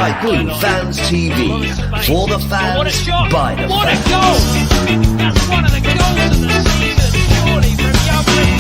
by Blue Fans TV. For the fans, by the What fans. a goal! That's one of the goals of the season, surely, from Gabriel.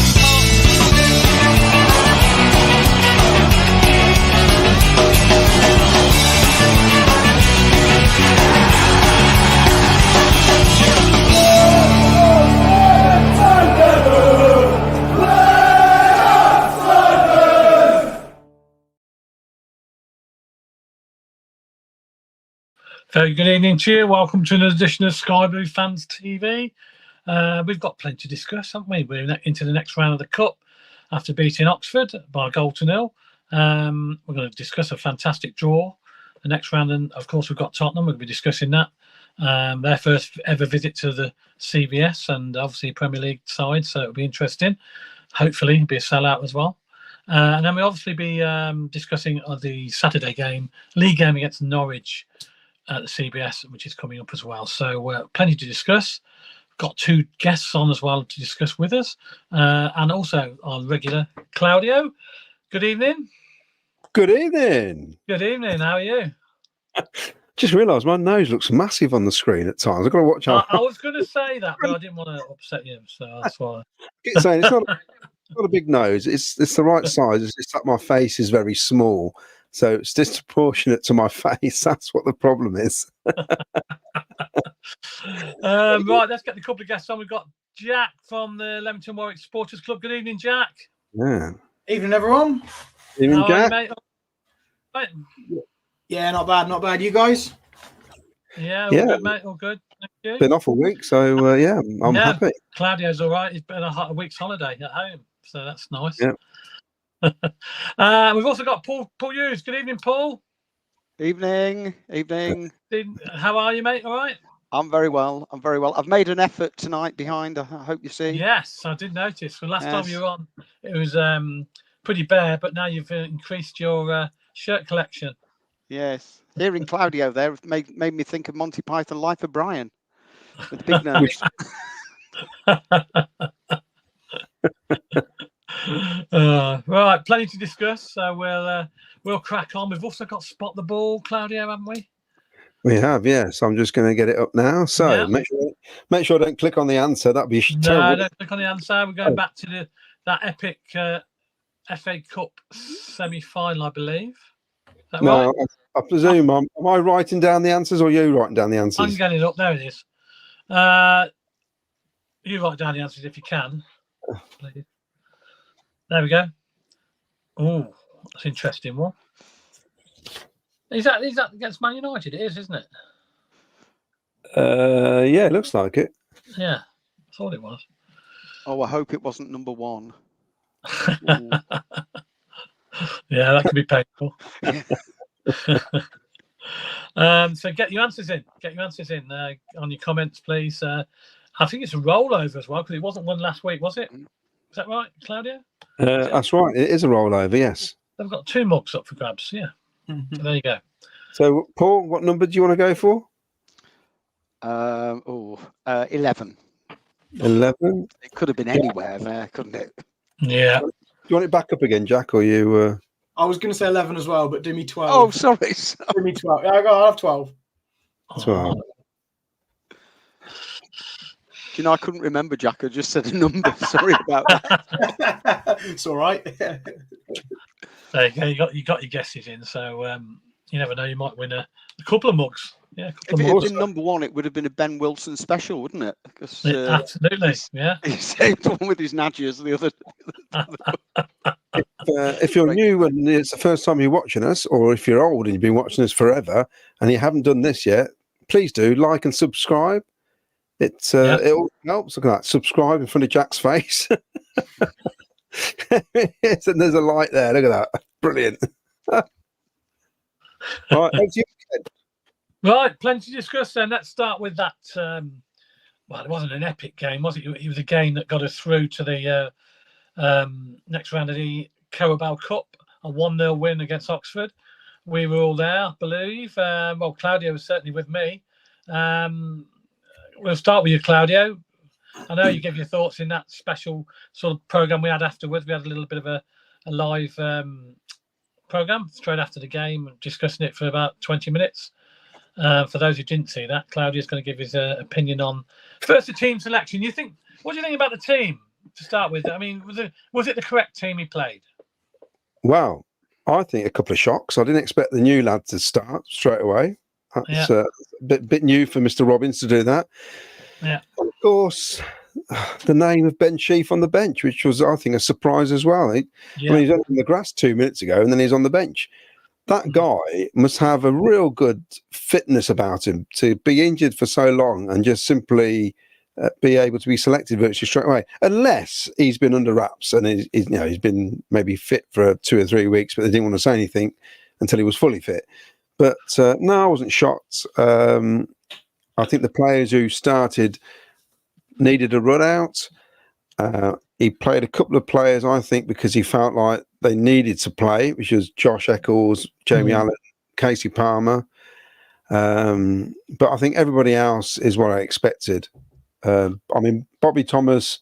Very good evening to you. Welcome to another edition of Sky Blue Fans TV. We've got plenty to discuss, haven't we? We're into the next round of the Cup after beating Oxford by a goal to nil. We're going to discuss a fantastic draw. The next round, and of course, we've got Tottenham. We'll be discussing that. Their first ever visit to the CBS and obviously Premier League side, so it'll be interesting. Hopefully, it'll be a sellout as well. And then we'll obviously be discussing the Saturday game, league game against Norwich at the CBS, which is coming up as well. So plenty to discuss. Got two guests on as well to discuss with us. And also our regular Claudio. Good evening. Good evening. Good evening. How are you? Just realised my nose looks massive on the screen at times. I've got to watch out. I was going to say that, but I didn't want to upset you. So that's why. It's saying it's not a big nose. It's the right size. It's just that my face is very small. So it's disproportionate to my face. That's what the problem is. Right, let's get the couple of guests on. We've got Jack from the Leamington Warwick Supporters Club. Good evening, Jack. Yeah. Evening, everyone. Evening, How are you, Jack. mate? Right. Yeah, not bad, not bad. You guys? Yeah, all good, mate. All good. Thank you. Been off a week, so yeah, I'm happy. Claudio's all right. He's been a week's holiday at home, so that's nice. Yeah. We've also got Paul Hughes. Good evening, Paul. Evening. How are you, mate? All right? I'm very well. I've made an effort tonight behind. I hope you see. Yes, I did notice. The last time you were on, it was pretty bare, but now you've increased your shirt collection. Yes. Hearing Claudio there made me think of Monty Python Life of Brian with the big nose. Right, plenty to discuss. So we'll crack on. We've also got Spot the Ball, Claudio, haven't we? We have, yes. I'm just going to get it up now. So Yeah. make sure I don't click on the answer. That'd be No, terrible. don't click on the answer. We're going back to that epic FA Cup semi-final, I believe. Is that No, right? I presume. Am I writing down the answers or you writing down the I'm answers? getting it up. There it is. You write down the answers if you can. Please. There we go. Oh, that's an interesting one. Is that against Man United? It is, isn't it? Yeah, it looks like it. Yeah, I thought it was. Oh, I hope it wasn't number one. Yeah, that could be painful. So get your answers in. On your comments, please. I think it's a rollover as well because it wasn't one last week, was it? Is that right, Claudia? That's right. It is a rollover, yes. They've got two mugs up for grabs. Yeah. So there you go. So, Paul, what number do you want to go for? 11. 11. It could have been anywhere there, couldn't it? Yeah. Do you want it back up again, Jack, or you? I was going to say 11 as well, but do me 12. Oh, sorry. Do me 12. Yeah, I'll have 12. 12. You know, I couldn't remember, Jack. I just said a number. Sorry about that. It's all right. There you go. You got your guesses in. So you never know. You might win a couple of mugs. Yeah, a couple If of it had mugs. been number one, it would have been a Ben Wilson special, wouldn't it? Because Absolutely. Yeah. he saved one with his Nadgers, the other. If you're new and it's the first time you're watching us, or if you're old and you've been watching us forever and you haven't done this yet, please do like and subscribe. It all helps. Look at that. Subscribe in front of Jack's face. Yes, and there's a light there. Look at that. Brilliant. Right, Right. Plenty to discuss. Then let's start with that. Well, it wasn't an epic game, was it? It was a game that got us through to the next round of the Carabao Cup, a 1-0 win against Oxford. We were all there, I believe. Well, Claudio was certainly with me. We'll start with you, Claudio. I know you gave your thoughts in that special sort of program we had afterwards. We had a little bit of a live programme straight after the game, discussing it for about 20 minutes. For those who didn't see that, Claudio's going to give his opinion on first the team selection. What do you think about the team to start with? I mean, was it the correct team he played? Well, I think a couple of shocks. I didn't expect the new lad to start straight away. That's a bit new for Mr. Robbins to do that. Yeah. And of course, the name of Ben Sheaf on the bench, which was, I think, a surprise as well. I mean, he was on the grass 2 minutes ago, and then he's on the bench. That guy must have a real good fitness about him to be injured for so long and just simply be able to be selected virtually straight away, unless he's been under wraps and he's been maybe fit for 2 or 3 weeks, but they didn't want to say anything until he was fully fit. But no, I wasn't shocked. I think the players who started needed a run out. He played a couple of players, I think, because he felt like they needed to play, which was Josh Eccles, Jamie Allen, Casey Palmer. But I think everybody else is what I expected. I mean, Bobby Thomas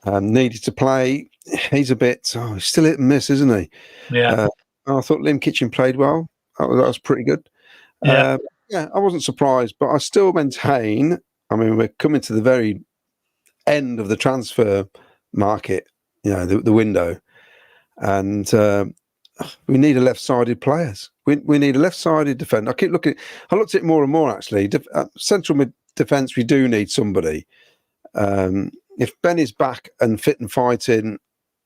needed to play. He's he's still hit and miss, isn't he? Yeah. I thought Lim Kitchen played well. That was pretty good. Yeah. I wasn't surprised, but I still maintain, I mean, we're coming to the very end of the transfer market, the window, and we need a left-sided players. We need a left-sided defender. I looked at it more and more, actually. Central mid defence, we do need somebody. If Ben is back and fit and fighting,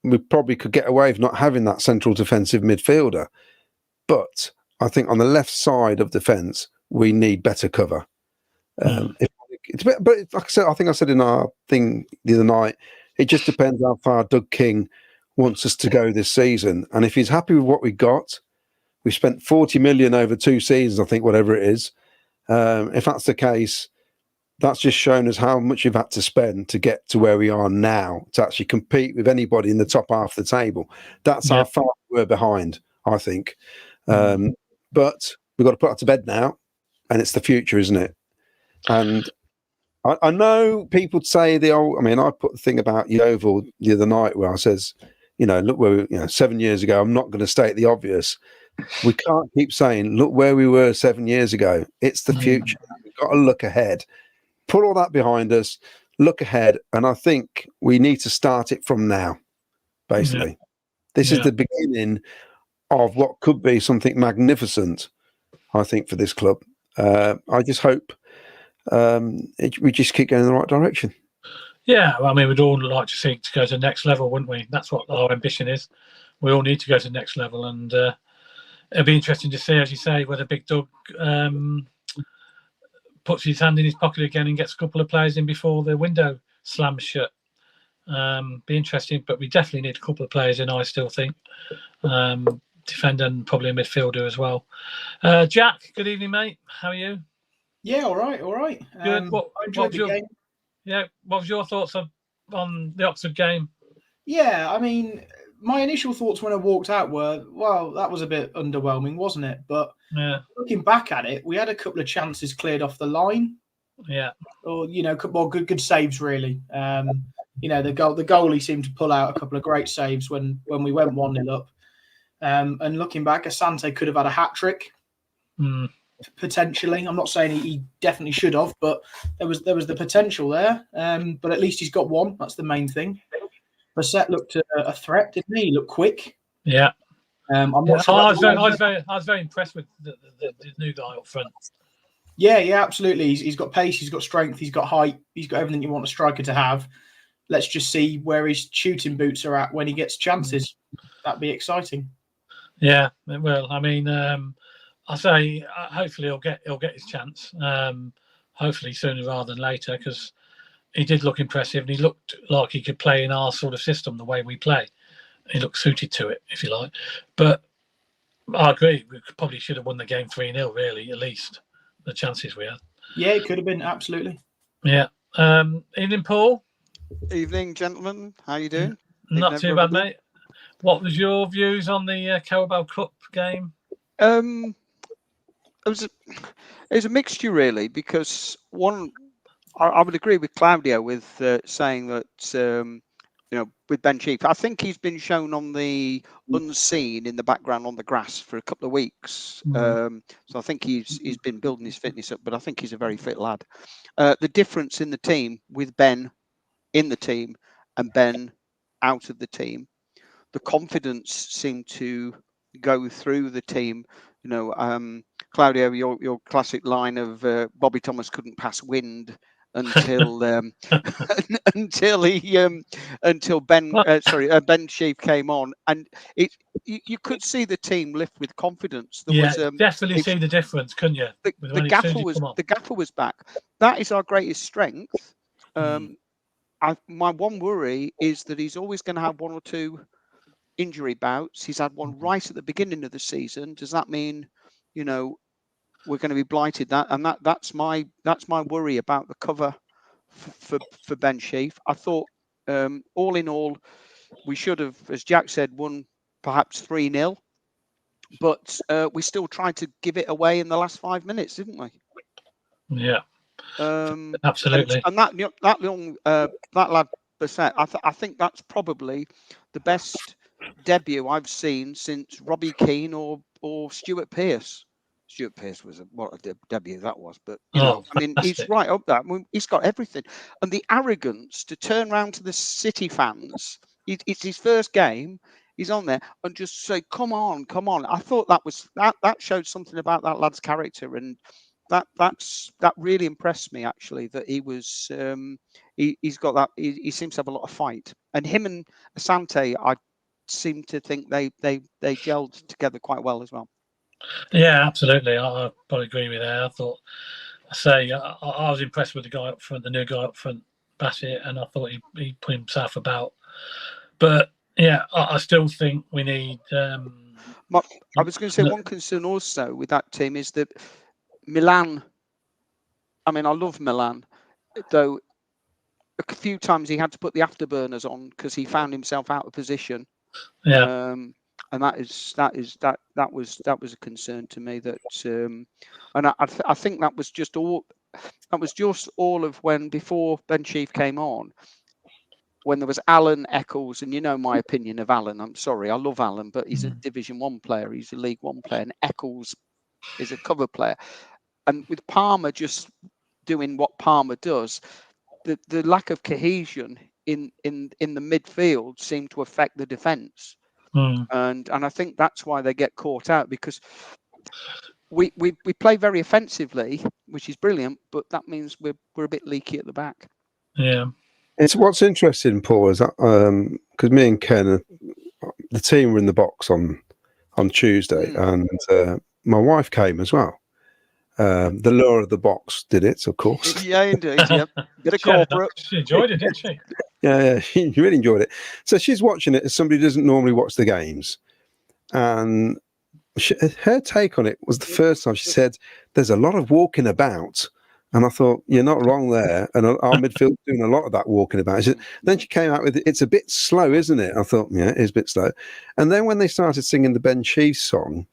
we probably could get away with not having that central defensive midfielder. But I think on the left side of defence, we need better cover. But like I said, I think I said in our thing the other night, it just depends how far Doug King wants us to go this season. And if he's happy with what we got, we spent 40 million over 2 seasons, I think, whatever it is. If that's the case, that's just shown us how much we've had to spend to get to where we are now, to actually compete with anybody in the top half of the table. That's how far we're behind, I think. But we've got to put that to bed now, and it's the future, isn't it? And I know people say I put the thing about Yeovil the other night where I says, look, 7 years ago, I'm not going to state the obvious. We can't keep saying, look where we were 7 years ago. It's the future. We've got to look ahead. Put all that behind us, look ahead, and I think we need to start it from now, basically. Yeah. This is the beginning of what could be something magnificent, I think, for this club. I just hope we just keep going in the right direction. Yeah, I mean, we'd all like to see to go to the next level, wouldn't we? That's what our ambition is. We all need to go to the next level, and it'll be interesting to see, as you say, whether Big Doug puts his hand in his pocket again and gets a couple of players in before the window slams shut. Be interesting, but we definitely need a couple of players in, I still think. Defender and probably a midfielder as well. Jack, good evening, mate. How are you? Yeah, all right. Good. I enjoyed the game. Yeah, what was your thoughts on the Oxford game? Yeah, I mean, my initial thoughts when I walked out were, well, that was a bit underwhelming, wasn't it? But looking back at it, we had a couple of chances cleared off the line. Yeah. Or, good saves, really. The goalie seemed to pull out a couple of great saves when we went 1-0 up. And looking back, Asante could have had a hat-trick, potentially. I'm not saying he definitely should have, but there was the potential there. But at least he's got one. That's the main thing. Bassett looked a threat, didn't he? He looked quick. Yeah. I was very impressed with the new guy up front. Yeah, absolutely. He's got pace, he's got strength, he's got height, he's got everything you want a striker to have. Let's just see where his shooting boots are at when he gets chances. That'd be exciting. Yeah, it will. I mean, I say hopefully he'll get his chance. Hopefully sooner rather than later, because he did look impressive and he looked like he could play in our sort of system the way we play. He looked suited to it, if you like. But I agree, we probably should have won the game 3-0, really, at least, the chances we had. Yeah, it could have been, absolutely. Yeah. Evening, Paul. Evening, gentlemen. How you doing? Not too bad, mate. What was your views on the Carabao Cup game? It was a mixture, really, because one, I would agree with Claudio with saying that with Ben Chief. I think he's been shown on the unseen in the background on the grass for a couple of weeks. So I think he's been building his fitness up, but I think he's a very fit lad. The difference in the team with Ben in the team and Ben out of the team, the confidence seemed to go through the team. Claudio, your classic line of Bobby Thomas couldn't pass wind until Ben Sheaf came on, and you could see the team lift with confidence. Definitely see the difference, couldn't you? The gaffer was back. That is our greatest strength. My one worry is that he's always going to have one or two injury bouts. He's had one right at the beginning of the season. Does that mean, we're going to be blighted? That's my worry about the cover for Ben Sheaf. I thought, all in all, we should have, as Jack said, won perhaps 3-0, but we still tried to give it away in the last 5 minutes, didn't we? Yeah. Absolutely. And that lad Bissett, I think that's probably the best debut I've seen since Robbie Keane or Stuart Pearce. Stuart Pearce was what a debut that was, but he's right up there. He's got everything, and the arrogance to turn around to the City fans. It's his first game. He's on there and just say, "Come on, come on." I thought that showed something about that lad's character, and that really impressed me actually. That he was he's got that. He seems to have a lot of fight, and him and Asante, I seem to think they gelled together quite well as well. Yeah, absolutely. I probably agree with that. I thought, I was impressed with the guy up front, the new guy up front, Bassett, and I thought he put himself about. But yeah, I still think we need. I was going to say one concern also with that team is that Milan. I mean, I love Milan, though. A few times he had to put the afterburners on because he found himself out of position. Yeah. And that was a concern to me. That and I think that was just all of when before Ben Sheaf came on, when there was Alan Eccles, and my opinion of Alan. I'm sorry, I love Alan, but he's a Division 1 player, he's a League 1 player, and Eccles is a cover player. And with Palmer just doing what Palmer does, the lack of cohesion in the midfield seemed to affect the defence. And I think that's why they get caught out, because we play very offensively, which is brilliant, but that means we're a bit leaky at the back. Yeah, it's what's interesting, Paul, is that because me and Ken, the team were in the box on Tuesday, and my wife came as well. The lure of the box did it, of course. Yeah, indeed. Yep. Bit of corporate. She enjoyed it, didn't she? Yeah, she really enjoyed it. So she's watching it as somebody who doesn't normally watch the games. And her take on it was the first time she said, "There's a lot of walking about." And I thought, you're not wrong there. And our midfield's doing a lot of that walking about. Then she came out with, "It's a bit slow, isn't it?" I thought, yeah, it is a bit slow. And then when they started singing the Ben Sheaf song,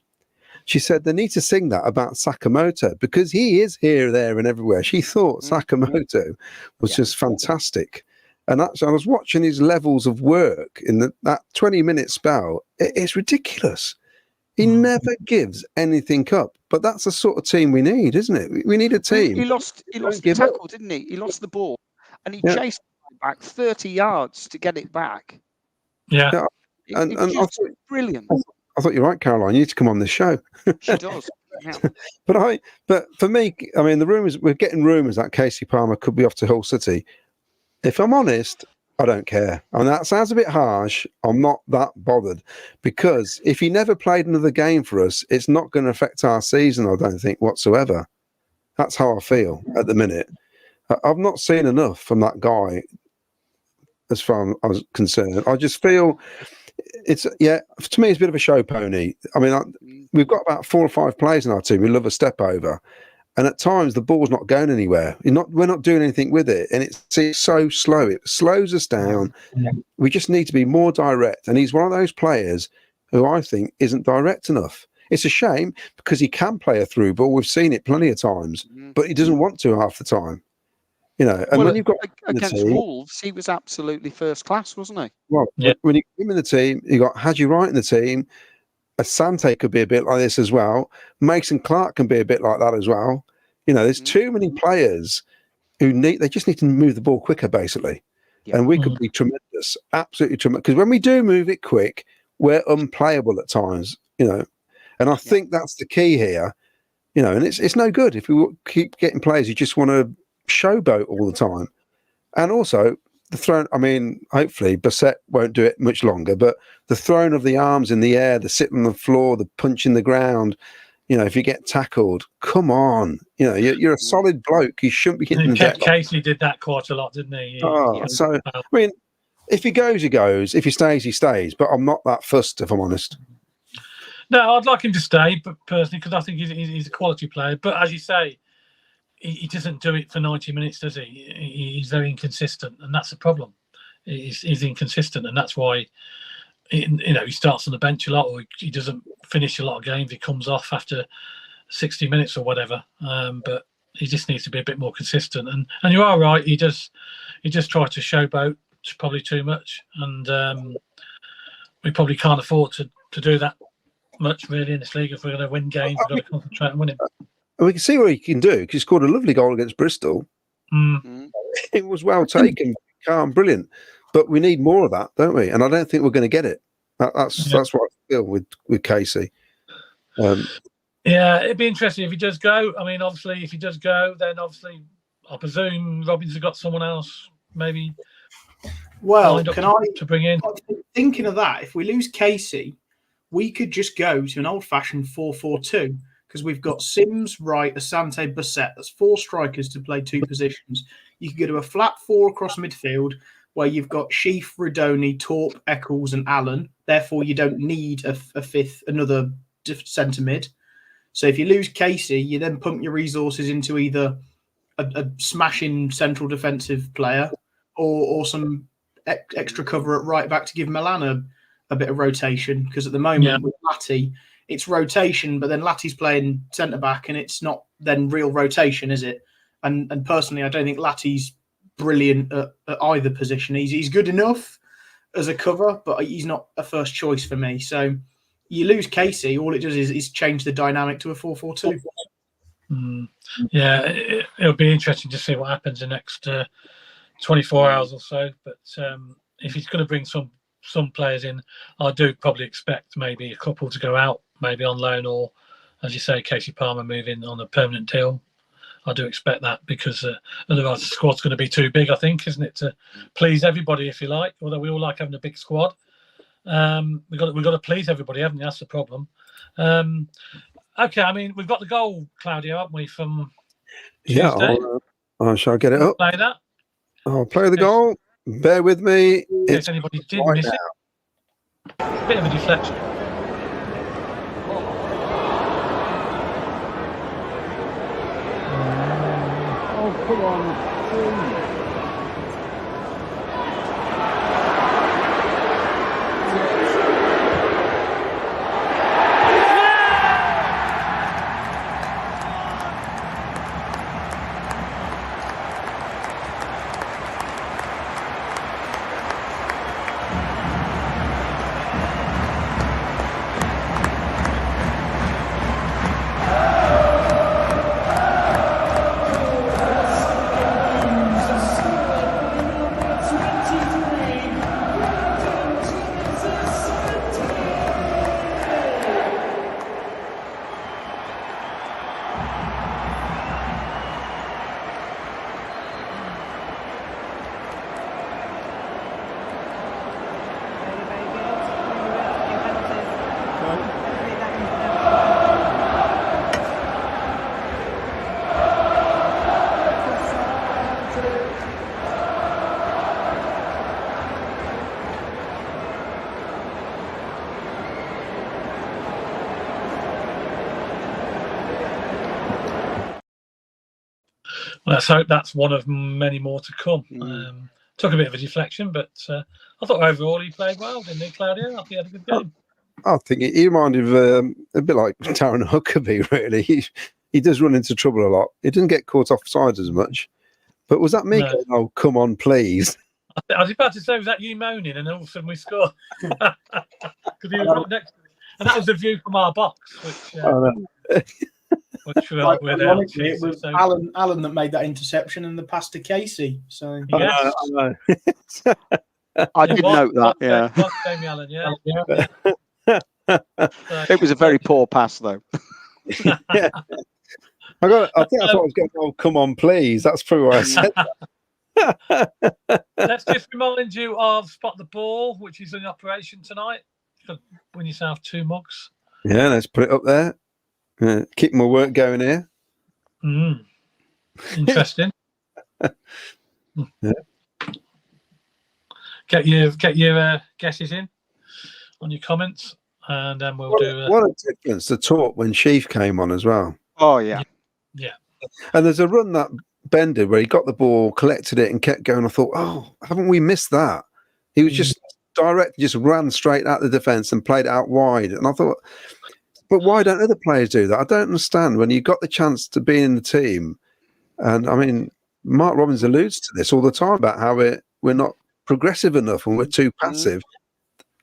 she said they need to sing that about Sakamoto because he is here, there, and everywhere. She thought Sakamoto was just fantastic. And I was watching his levels of work in that 20-minute spell. It's ridiculous. He never gives anything up. But that's the sort of team we need, isn't it? We need a team. He lost the tackle, didn't he? He lost the ball. And he chased it back 30 yards to get it back. Yeah. And I thought, brilliant. I thought you're right, Caroline. You need to come on this show. She does. Yeah. But for me, I mean, we're getting rumours that Casey Palmer could be off to Hull City. If I'm honest, I don't care. And that sounds a bit harsh. I'm not that bothered because if he never played another game for us, it's not going to affect our season, I don't think, whatsoever. That's how I feel at the minute. I've not seen enough from that guy as far as I was concerned. I just feel to me, it's a bit of a show pony. I mean, we've got about 4 or 5 players in our team who love a step over. And at times the ball's not going anywhere. We're not doing anything with it. And it's so slow. It slows us down. Yeah. We just need to be more direct. And he's one of those players who I think isn't direct enough. It's a shame because he can play a through ball. We've seen it plenty of times, but he doesn't want to half the time. you know. And when you've got against the team, Wolves, he was absolutely first class, wasn't he? well, when you get him in the team, you got Hadji Wright in the team. Asante could be a bit like this as well. Mason Clark can be a bit like that as well. You know, there's too many players who they just need to move the ball quicker, basically. Yeah. And we could be tremendous, absolutely tremendous. Because when we do move it quick, we're unplayable at times, you know. And I think that's the key here, you know. And it's no good if we keep getting players who just want to showboat all the time. And also, the throwing, I mean, hopefully Bassett won't do it much longer, but the throwing of the arms in the air, the sitting on the floor, the punching the ground, you know, if you get tackled, come on. You know, you're a solid bloke. You shouldn't be hitting the deck. Casey did that quite a lot, didn't he? So, I mean, if he goes, he goes. If he stays, he stays. But I'm not that fussed, if I'm honest. No, I'd like him to stay, but personally, because I think he's a quality player. But as you say, he doesn't do it for 90 minutes, does he? He's very inconsistent, and that's the problem. He's inconsistent, and that's why he starts on the bench a lot, or he doesn't finish a lot of games. He comes off after 60 minutes or whatever. But he just needs to be a bit more consistent. And you are right. He just tries to showboat probably too much, and we probably can't afford to do that much really in this league. If we're going to win games, we've got to concentrate on winning. We can see what he can do because he scored a lovely goal against Bristol. It was well taken, calm, brilliant. But we need more of that, don't we? And I don't think we're going to get it. That's what I feel with Casey. Yeah, it'd be interesting if he does go. I mean, obviously, if he does go, then obviously, I presume Robbins has got someone else maybe. Well, to bring in? Thinking of that, if we lose Casey, we could just go to an old-fashioned 4-4-2. Because we've got Sims, Wright, Asante, Bassett. That's 4 strikers to play 2 positions. You could go to a flat 4 across midfield where you've got Sheaf, Rodoni, Torp, Eccles, and Allen. Therefore, you don't need another centre mid. So if you lose Casey, you then pump your resources into either a smashing central defensive player or some extra cover at right back to give Milan a bit of rotation. Because at the moment with Latty, it's rotation, but then Latty's playing centre back, and it's not then real rotation, is it? And personally, I don't think Latty's brilliant at either position. He's good enough as a cover, but he's not a first choice for me. So you lose Casey, all it does is change the dynamic to a 4-4-2. Yeah, it'll be interesting to see what happens in the next 24 hours or so. But if he's going to bring some players in, I do probably expect maybe a couple to go out, maybe on loan, or as you say, Casey Palmer moving on a permanent deal. I do expect that because otherwise the squad's going to be too big, I think, isn't it, to please everybody, if you like. Although we all like having a big squad, we've got to please everybody, haven't we? That's the problem. Okay, I mean we've got the goal, Claudio, haven't we? From Tuesday? Yeah, shall I get it up? Play that. I'll play the goal. Bear with me. If anybody did miss it, bit of a deflection. Oh, come on. Let's hope that's one of many more to come. Took a bit of a deflection, but I thought overall he played well, didn't he, Claudio? I think he had a good game. I think he reminded a bit like Taron Huckabee, really. He does run into trouble a lot. He doesn't get caught offside as much. But was that me No. going, "Oh, come on, please"? I was about to say, was that you moaning, and all of a sudden we scored? Because he was right next to me. And that was the view from our box, which we're there. Ironically, it was Alan that made that interception and the pass to Casey. So Yes. I know. I did note that. Yeah, Jamie Allen. Yeah. it was a very poor pass, though. Yeah. I think that's what I was going. "Oh, come on, please." That's probably why I said that. Let's just remind you of Spot the Ball, which is in operation tonight. You can win yourself 2 mugs. Yeah, let's put it up there. Keep my work going here. Interesting. Yeah. Get your guesses in on your comments, and then we'll do. What a difference to talk when Sheaf came on as well. Oh yeah. And there's a run that Ben did where he got the ball, collected it, and kept going. I thought, oh, haven't we missed that? He was just direct, just ran straight at the defence and played it out wide. And I thought, but why don't other players do that? I don't understand. When you got the chance to be in the team, and I mean, Mark Robbins alludes to this all the time about how we're not progressive enough and we're too passive.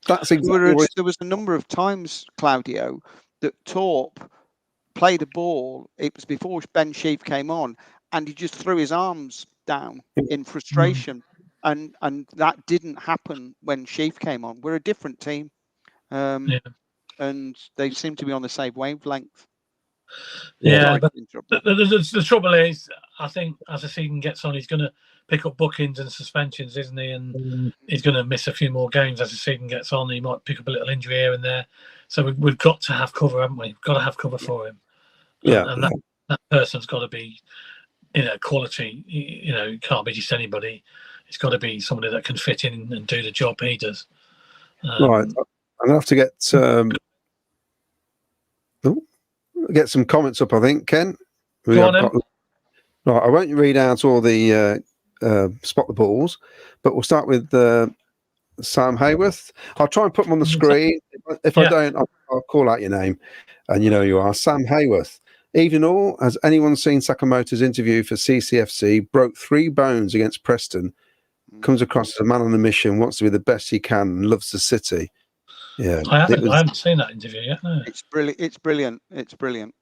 That's exactly there was a number of times, Claudio, that Torp played a ball. It was before Ben Sheaf came on, and he just threw his arms down in frustration, and that didn't happen when Sheaf came on. We're a different team, and they seem to be on the same wavelength. Yeah, but the trouble is, I think as the season gets on, he's going to pick up bookings and suspensions, isn't he? And he's going to miss a few more games as the season gets on. He might pick up a little injury here and there. So we've got to have cover, haven't we? We've got to have cover for him. Yeah, and that person's got to be, quality. It can't be just anybody. It's got to be somebody that can fit in and do the job he does. Right, I'm gonna have to get some comments up. I think Ken. Right, I won't read out all the spot the balls, but we'll start with Sam Hayworth. I'll try and put them on the screen. If I don't, I'll call out your name, and you know who you are. Sam Hayworth. Even all, has anyone seen Sakamoto's interview for CCFC? Broke 3 bones against Preston. Comes across as a man on a mission, wants to be the best he can, and loves the city. Yeah, I haven't seen that interview yet. No. It's brilliant. It's brilliant. It's brilliant.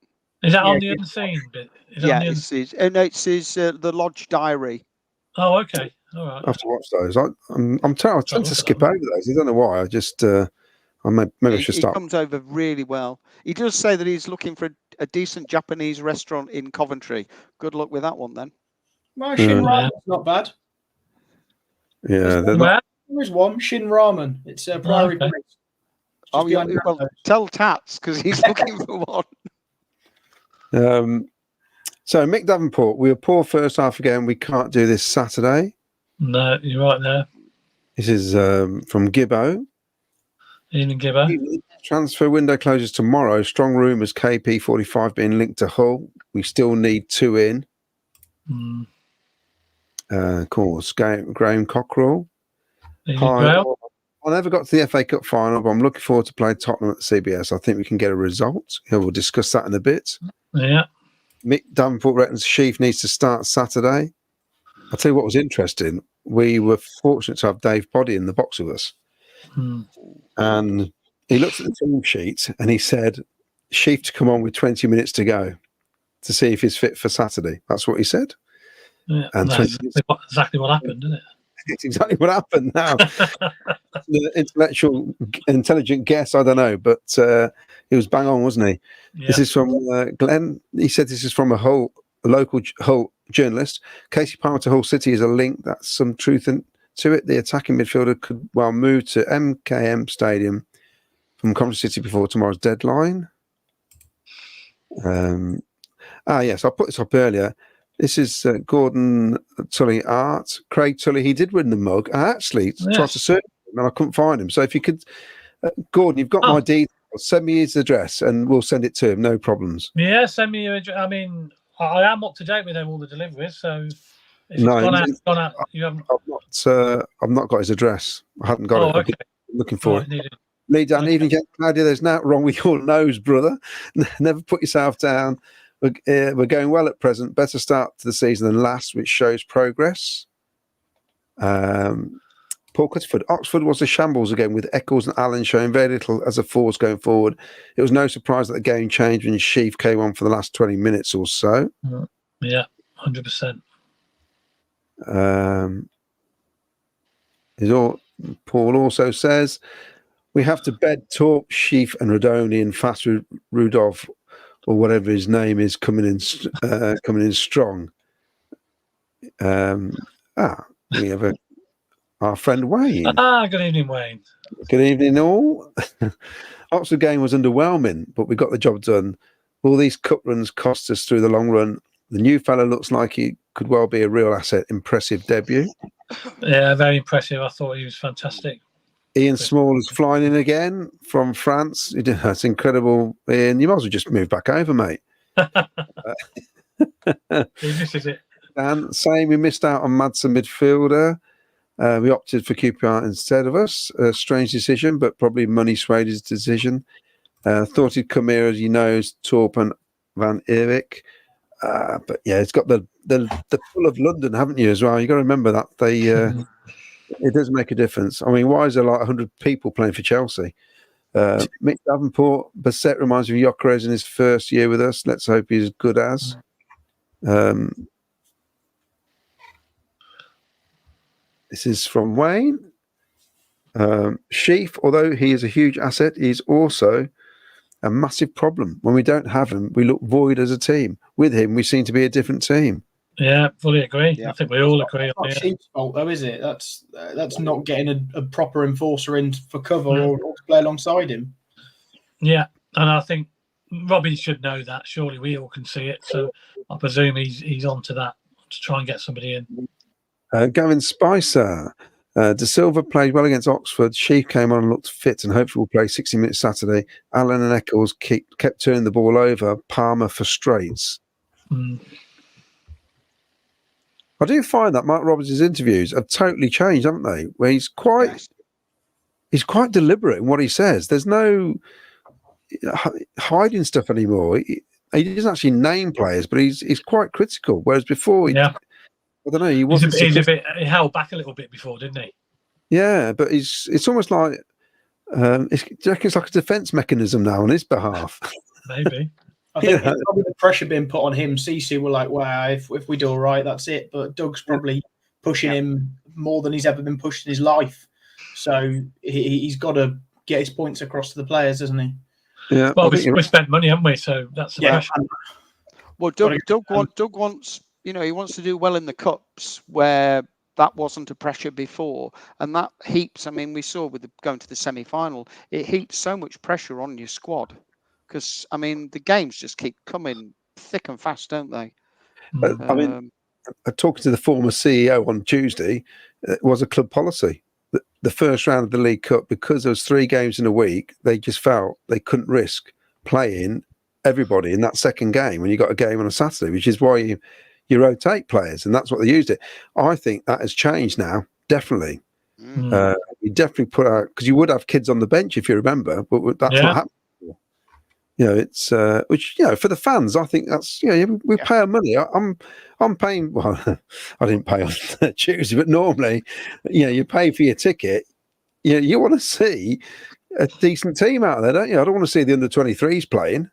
Is that on the unseen bit? It's his the Lodge Diary. Oh, okay. All right. I have to watch those. I tend to skip over those. I don't know why. I just maybe I should start. He comes over really well. He does say that he's looking for a decent Japanese restaurant in Coventry. Good luck with that one then. Well, Shin Ramen's not bad. Yeah, there is one Shin Ramen. It's a Priory Place. Oh yeah, well, tell Tats because he's looking for one. So Mick Davenport, we were poor first half again. We can't do this Saturday. No, you're right there. This is from Gibbo. Evening, Gibbo. Transfer window closes tomorrow. Strong rumours KP45 being linked to Hull. We still need 2 in. Of course, Graham Cockrell. Hi. I never got to the FA Cup final, but I'm looking forward to playing Tottenham at the CBS. I think we can get a result. We'll discuss that in a bit. Yeah. Mick Davenport reckons Sheaf needs to start Saturday. I'll tell you what was interesting. We were fortunate to have Dave Poddy in the box with us. And he looked at the team sheet and he said, Sheaf to come on with 20 minutes to go to see if he's fit for Saturday. That's what he said. Yeah, and that's exactly what happened, isn't it? It's exactly what happened now. The intelligent guess, I don't know, but he was bang on, wasn't he? Yeah. This is from Glenn. He said this is from a local Hull journalist. Casey Palmer to Hull City is a link. That's some truth to it. The attacking midfielder could well move to MKM Stadium from Coventry City before tomorrow's deadline. Yes, I put this up earlier. This is Gordon Tully Art. Craig Tully, he did win the mug. I actually tried to search him and I couldn't find him. So if you could, Gordon, you've got my details. Send me his address and we'll send it to him. No problems. Yeah, send me your address. I mean, I am up to date with all the deliveries. So if it's gone out, you haven't. I've not got his address. I haven't got it. Okay. I'm looking for it. Lee Dan, evening, Claudia. There's nothing wrong with your nose, brother. Never put yourself down. We're going well at present. Better start to the season than last, which shows progress. Paul Cutterford. Oxford was a shambles again, with Eccles and Allen showing very little as a force going forward. It was no surprise that the game changed when Sheaf came on for the last 20 minutes or so. Yeah, 100%. Paul also says we have to bed Torp, Sheaf, and Rodoni and fast Rudolph, or whatever his name is, coming in strong. We have our friend Wayne. Good evening, Wayne. Good evening, all. Oxford game was underwhelming, but we got the job done. All these cup runs cost us through the long run. The new fella looks like he could well be a real asset. Impressive debut. Yeah, very impressive. I thought he was fantastic. Ian Small is flying in again from France. That's incredible. Ian, you might as well just move back over, mate. He misses it. And saying we missed out on Madsen midfielder. We opted for QPR instead of us. A strange decision, but probably money swayed his decision. Thought he'd come here, as you know, as Torp and Van Eerik. But yeah, it's got the pull of London, haven't you, as well? You've got to remember that. It does make a difference. I mean, why is there like 100 people playing for Chelsea? Mick Davenport, Bassett reminds me of Gyökeres in his first year with us. Let's hope he's as good as. This is from Wayne. Sheaf, although he is a huge asset, he's also a massive problem. When we don't have him, we look void as a team. With him, we seem to be a different team. Yeah, fully agree. Yeah. I think we all agree. It's not Sheaf's fault, though, is it? That's not getting a proper enforcer in for cover or to play alongside him. Yeah, and I think Robbie should know that. Surely we all can see it. So I presume he's on to that to try and get somebody in. Gavin Spicer. De Silva played well against Oxford. Sheaf came on and looked fit and hopefully will play 60 minutes Saturday. Allen and Eccles kept turning the ball over. Palmer frustrates. I do find that Mark Roberts' interviews have totally changed, haven't they? Where he's quite deliberate in what he says. There's no hiding stuff anymore. He doesn't actually name players, but he's quite critical. Whereas before, I don't know. He wasn't. He held back a little bit before, didn't he? Yeah, but it's almost like do you reckon it's like a defence mechanism now on his behalf? Maybe. I think it's probably the pressure being put on him. Cece were like, "Wow, if we do all right, that's it." But Doug's probably pushing him more than he's ever been pushed in his life. So he's got to get his points across to the players, hasn't he? Yeah. Well, we spent money, haven't we? So that's the pressure. Well, Doug wants. He wants to do well in the cups where that wasn't a pressure before, and that heaps. I mean, we saw with going to the semi-final, it heaps so much pressure on your squad because I mean the games just keep coming thick and fast, don't they? I mean, talking to the former CEO on Tuesday, it was a club policy. The first round of the League Cup, because there was 3 games in a week, they just felt they couldn't risk playing everybody in that second game when you got a game on a Saturday, which is why you rotate players, and that's what they used it. I think that has changed now, definitely. You definitely put out, because you would have kids on the bench if you remember, but that's not happening. It's which for the fans, I think that's we pay our money. I'm paying. Well, I didn't pay on Tuesday, but normally, you pay for your ticket. You want to see a decent team out there, don't you? I don't want to see the under-23s playing.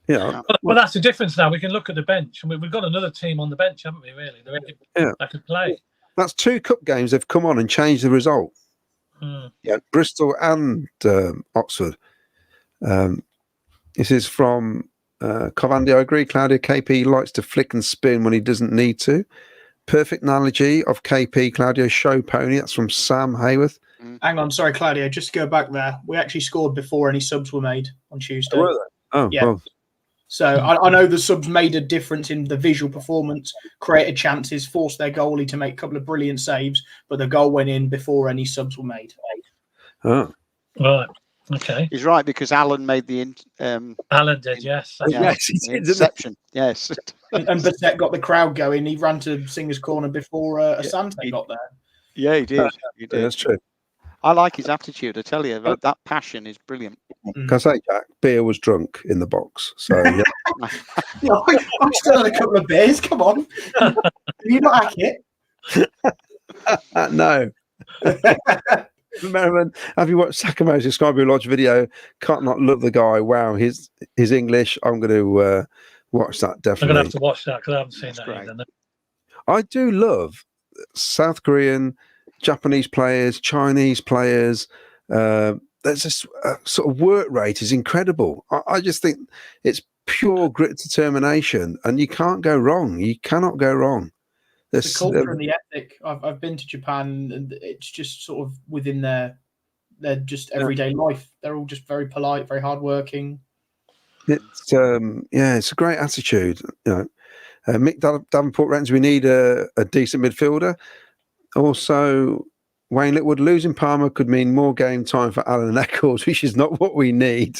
Well, that's the difference now. We can look at the bench, and we've got another team on the bench, haven't we? Really, that could play. That's 2 cup games they've come on and changed the result. Bristol and Oxford. This is from Covandi. I agree, Claudia. KP likes to flick and spin when he doesn't need to. Perfect analogy of KP, Claudio. Show pony. That's from Sam Hayworth. Hang on, sorry, Claudio. Just to go back there, we actually scored before any subs were made on Tuesday. Were they? Oh, yeah. Well. So I know the subs made a difference in the visual performance, created chances, forced their goalie to make a couple of brilliant saves, but the goal went in before any subs were made. Oh, right. Okay. He's right because Alan made the Alan did, yes. Yes, he did, interception. Yes. and Bassett got the crowd going. He ran to Singer's Corner before Asante got there. Yeah, he did. That's true. I like his attitude. I tell you, that passion is brilliant. Can I say, Jack, beer was drunk in the box. So, yeah. Yeah, I'm still had a couple of beers. Come on. Have you not hack it? No. Merriman, have you watched Sakamoto's Skyblue Lodge video? Can't not love the guy. Wow, his English. I'm going to watch that, I'm definitely. going to have to watch that because I haven't seen that either. No. I do love South Korean, Japanese players, Chinese players. There's this sort of work rate is incredible. I just think it's pure grit, determination, and you can't go wrong. You cannot go wrong. The culture and the ethic. I've been to Japan, and it's just sort of within their just everyday life. They're all just very polite, very hardworking. It's it's a great attitude. Mick Davenport reckons we need a decent midfielder. Also, Wayne Litwood losing Palmer could mean more game time for Alan and Eccles, which is not what we need.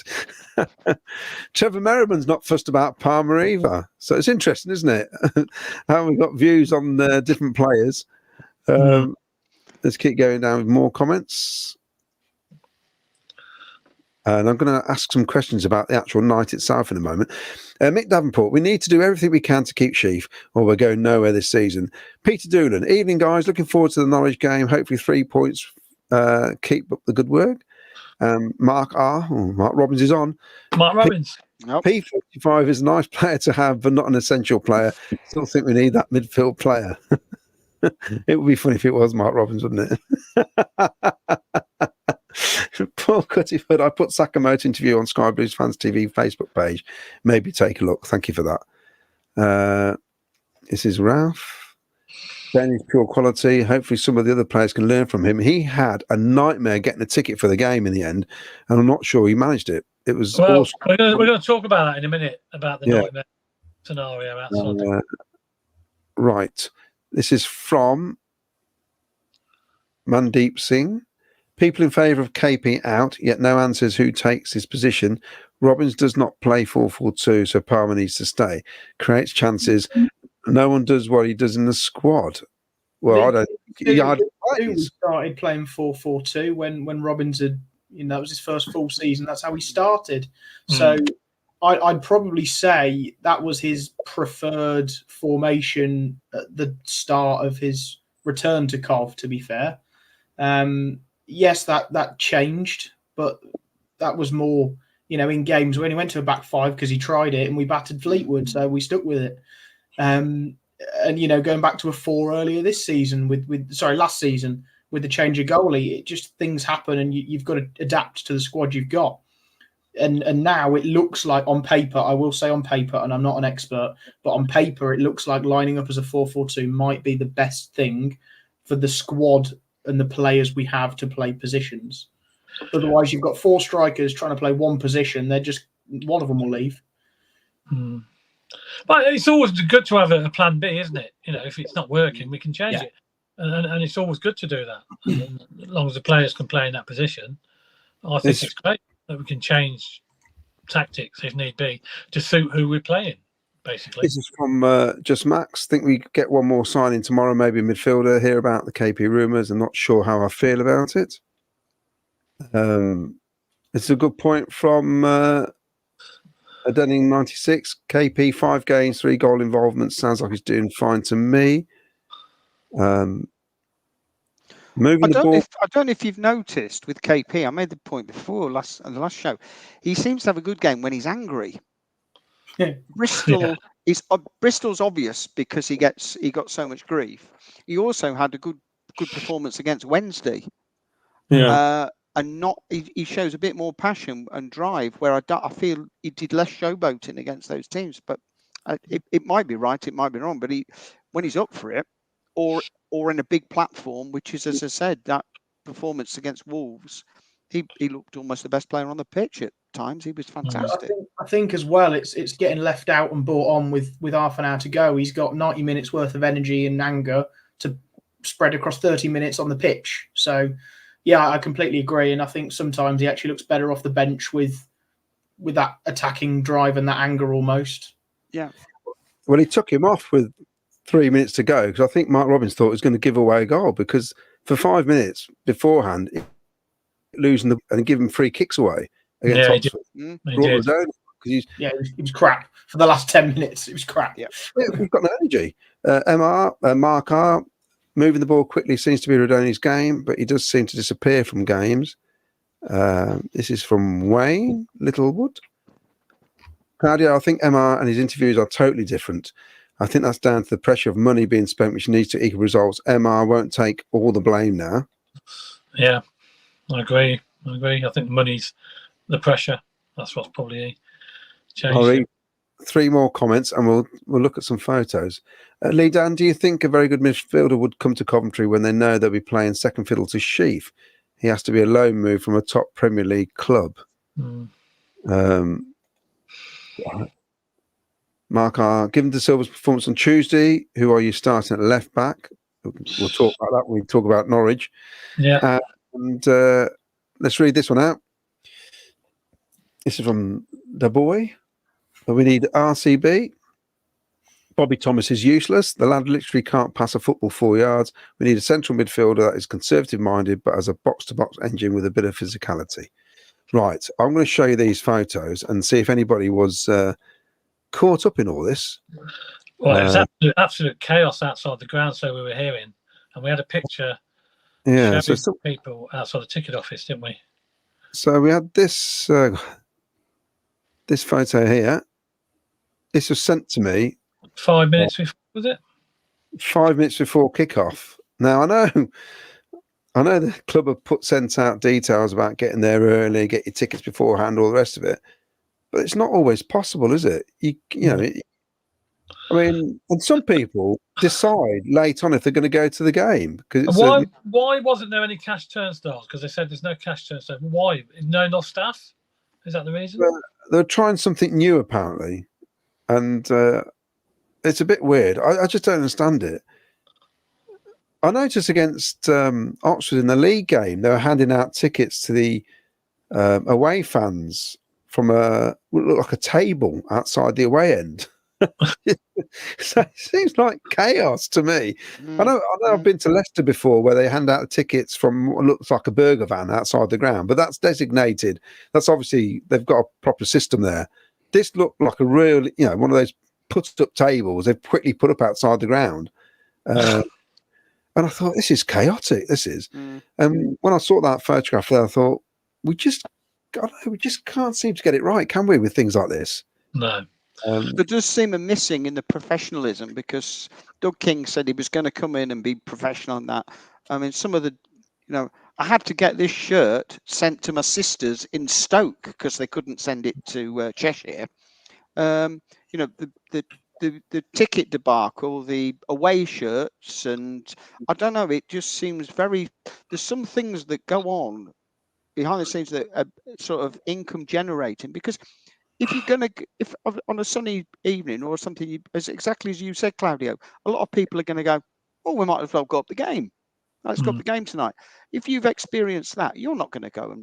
Trevor Merriman's not fussed about Palmer either. So it's interesting, isn't it? How we've got views on different players. Let's keep going down with more comments. And I'm going to ask some questions about the actual night itself in a moment. Mick Davenport, we need to do everything we can to keep Sheaf, or we're going nowhere this season. Peter Doolan, evening, guys. Looking forward to the Norwich game. Hopefully 3 points. Keep up the good work. Mark Robbins is on. Mark Robbins. P45 is a nice player to have, but not an essential player. Still think we need that midfield player. It would be funny if it was Mark Robbins, wouldn't it? Paul Cuttyford, I put Sakamoto interview on Sky Blues Fans TV Facebook page. Maybe take a look. Thank you for that. This is Ralph. Danny's pure quality. Hopefully some of the other players can learn from him. He had a nightmare getting a ticket for the game in the end, and I'm not sure he managed it. It was awesome. We're going to talk about that in a minute, about the nightmare scenario outside. Right. This is from Mandeep Singh. People in favour of KP out, yet no answers who takes his position. Robbins does not play 4-4-2, so Palmer needs to stay. Creates chances. No one does what he does in the squad. Well, I don't. He started playing 4-4-2 when Robbins had, that was his first full season. That's how he started. So I'd probably say that was his preferred formation at the start of his return to Cov, to be fair. Yes, that changed, but that was more, in games when he went to a back five because he tried it and we battered Fleetwood, so we stuck with it. And going back to a 4 earlier this season last season with the change of goalie, it just things happen and you've got to adapt to the squad you've got. And now it looks like on paper, I will say on paper, and I'm not an expert, but on paper it looks like lining up as a 4-4-2 might be the best thing for the squad and the players we have to play positions. Otherwise, you've got 4 strikers trying to play one position. One of them will leave. But it's always good to have a plan B, isn't it? If it's not working, we can change it. And it's always good to do that. As long as the players can play in that position, I think it's great that we can change tactics if need be to suit who we're playing, basically. This is from Just Max. Think we get one more signing tomorrow, maybe a midfielder. Hear about the KP rumours. I'm not sure how I feel about it. It's a good point from Denning 96. KP 5 games, 3 goal involvements. Sounds like he's doing fine to me. Moving the ball. I don't know if you've noticed with KP. I made the point before on the last show. He seems to have a good game when he's angry. Bristol's obvious because he got so much grief. He also had a good performance against Wednesday. And he shows a bit more passion and drive where I feel he did less showboating against those teams. But it might be right, it might be wrong. But when he's up for it, or in a big platform, which is, as I said, that performance against Wolves, he looked almost the best player on the pitch at times. He was fantastic. I think as well, it's getting left out and brought on with half an hour to go. He's got 90 minutes worth of energy and anger to spread across 30 minutes on the pitch. So, yeah, I completely agree. And I think sometimes he actually looks better off the bench with that attacking drive and that anger almost. Yeah. Well, he took him off with 3 minutes to go because I think Mark Robbins thought he was going to give away a goal because for 5 minutes beforehand, losing and giving free kicks away against Yeah, Oxford. he Brought did. Rodoni, 'cause he's, it was crap for the last 10 minutes. It was crap. Yeah. we've got no energy. Mark R, moving the ball quickly seems to be Rodoni's game, but he does seem to disappear from games. This is from Wayne Littlewood. Claudio, I think MR and his interviews are totally different. I think that's down to the pressure of money being spent, which needs to equal results. MR won't take all the blame now. Yeah, I agree. I think money's the pressure. That's what's probably changed. I'll read 3 more comments and we'll look at some photos. Lee Dan, do you think a very good midfielder would come to Coventry when they know they'll be playing second fiddle to Sheaf? He has to be a loan move from a top Premier League club. Mark R, given De Silva's performance on Tuesday, who are you starting at left back? We'll talk about that when we talk about Norwich. Yeah. And let's read this one out. This is from the boy. We need RCB. Bobby Thomas is useless. The lad literally can't pass a football 4 yards. We need a central midfielder that is conservative-minded but has a box-to-box engine with a bit of physicality. Right, I'm going to show you these photos and see if anybody was caught up in all this. Well, it was absolute chaos outside the ground, so we were hearing. And we had a picture showing people outside the ticket office, didn't we? So we had this this photo here. This was sent to me 5 minutes before, was it? 5 minutes before kickoff. Now I know the club have sent out details about getting there early, get your tickets beforehand, all the rest of it. But it's not always possible, is it? You know, I mean, and some people decide late on if they're going to go to the game. Why wasn't there any cash turnstiles? Because they said there's no cash turnstiles. Why? No enough staff? Is that the reason? They're trying something new, apparently. And it's a bit weird. I just don't understand it. I noticed against Oxford in the league game, they were handing out tickets to the away fans from what looked like a table outside the away end. So it seems like chaos to me. I know I've been to Leicester before where they hand out tickets from what looks like a burger van outside the ground, but that's designated. That's obviously, they've got a proper system there. This looked like a real, one of those put-up tables they've quickly put up outside the ground. And I thought, this is chaotic, this is. And when I saw that photograph there, I thought, we just can't seem to get it right, can we, with things like this? No. There does seem a missing in the professionalism, because Doug King said he was going to come in and be professional on that. I mean, some of the, I had to get this shirt sent to my sisters in Stoke because they couldn't send it to Cheshire. The ticket debacle, the away shirts, and I don't know, it just seems there's some things that go on behind the scenes that are sort of income generating, because if on a sunny evening or something, exactly as you said, Claudio, a lot of people are going to go, oh, we might as well go up the game. Let's go up the game tonight. If you've experienced that, you're not going to go,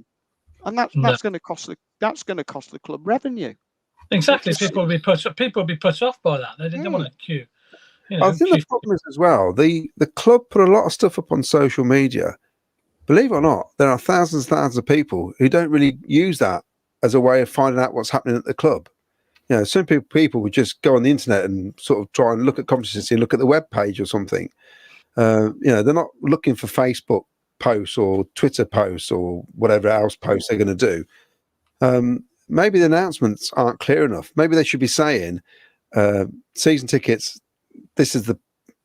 and that's going to cost the club revenue. Exactly. People will be put off by that. They don't want to queue. I think the problem is as well, the club put a lot of stuff up on social media. Believe it or not, there are thousands of people who don't really use that as a way of finding out what's happening at the club. Some people would just go on the internet and sort of try and look at Coventry City, look at the web page or something. They're not looking for Facebook posts or Twitter posts or whatever else posts they're going to do. Maybe the announcements aren't clear enough. Maybe they should be saying season tickets, this is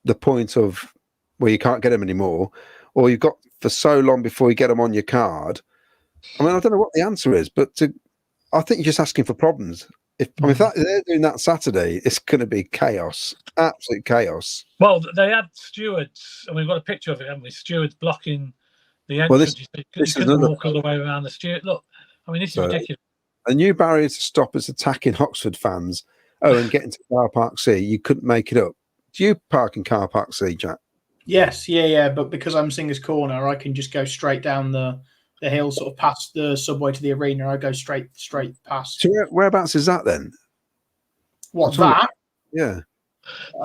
the point of where you can't get them anymore, or you've got for so long before you get them on your card. I mean, I don't know what the answer is, but I think you're just asking for problems. If they're doing that Saturday, it's going to be chaos, absolute chaos. Well, they had stewards, and we've got a picture of it, haven't we? Stewards blocking the entrance. You couldn't walk all the way around the steward. Look, I mean, this is ridiculous. A new barrier to stop us attacking Oxford fans. Oh, and getting to Car Park C, you couldn't make it up. Do you park in Car Park C, Jack? Yes, yeah. But because I'm Singers Corner, I can just go straight down the hill, sort of past the subway to the arena. I go straight past. So whereabouts is that then? What's that? Yeah.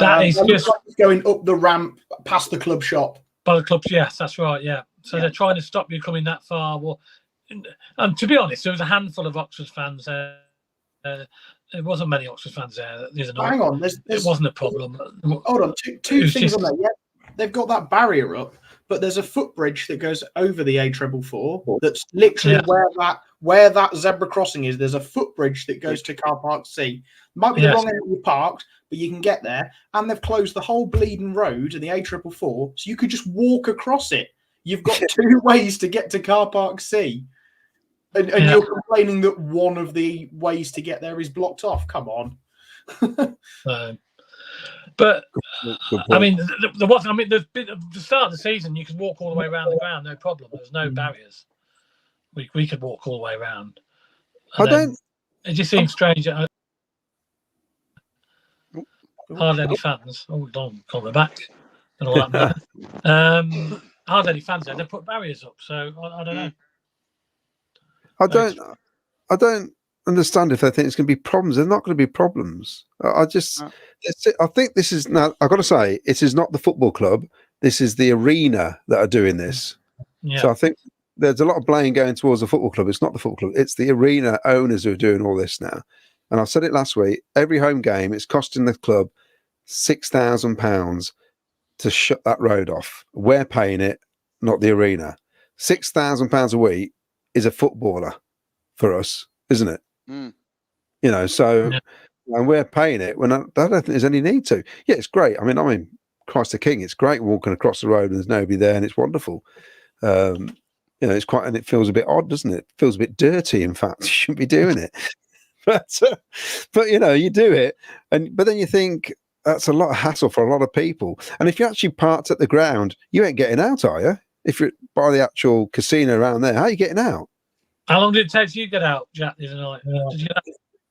That is just like going up the ramp past the club shop. By the clubs, yes, that's right, yeah. So they're trying to stop you coming that far. Well, to be honest, there was a handful of Oxford fans there. There wasn't many Oxford fans there. Hang on, there's it wasn't a problem. Hold on, two things on there. Yeah, they've got that barrier up, but there's a footbridge that goes over the A444. That's literally where that zebra crossing is. There's a footbridge that goes to Car Park C. Might be the wrong area you parked, but you can get there. And they've closed the whole bleeding road and the A444, so you could just walk across it. You've got 2 ways to get to Car Park C. And you're complaining that one of the ways to get there is blocked off. Come on. But I mean, there wasn't. I mean, the start of the season, you could walk all the way around the ground, no problem. There was no barriers. We could walk all the way around. It just seems strange. Hardly any fans. Oh, don't call me back. Don't know what happened. Hardly any fans there. They put barriers up, so I don't know. I don't understand if they think it's going to be problems. They're not going to be problems. I think this is now. I've got to say, it is not the football club. This is the arena that are doing this. Yeah. So I think there's a lot of blame going towards the football club. It's not the football club. It's the arena owners who are doing all this now. And I said it last week. Every home game, it's costing the club £6,000 to shut that road off. We're paying it, not the arena. £6,000 a week is a footballer for us, isn't it? Mm. You know, so and we're paying it when I don't think there's any need to. Yeah, it's great. I mean, Christ the King, it's great walking across the road and there's nobody there and it's wonderful. You know, it's quite, and it feels a bit odd, doesn't it? It feels a bit dirty, in fact. You shouldn't be doing it. But you know, you do it, but then you think that's a lot of hassle for a lot of people. And if you actually parked at the ground, you ain't getting out, are you? If you're by the actual casino around there, how are you getting out? How long did it take you to get out, Jack, the other night? Did you get out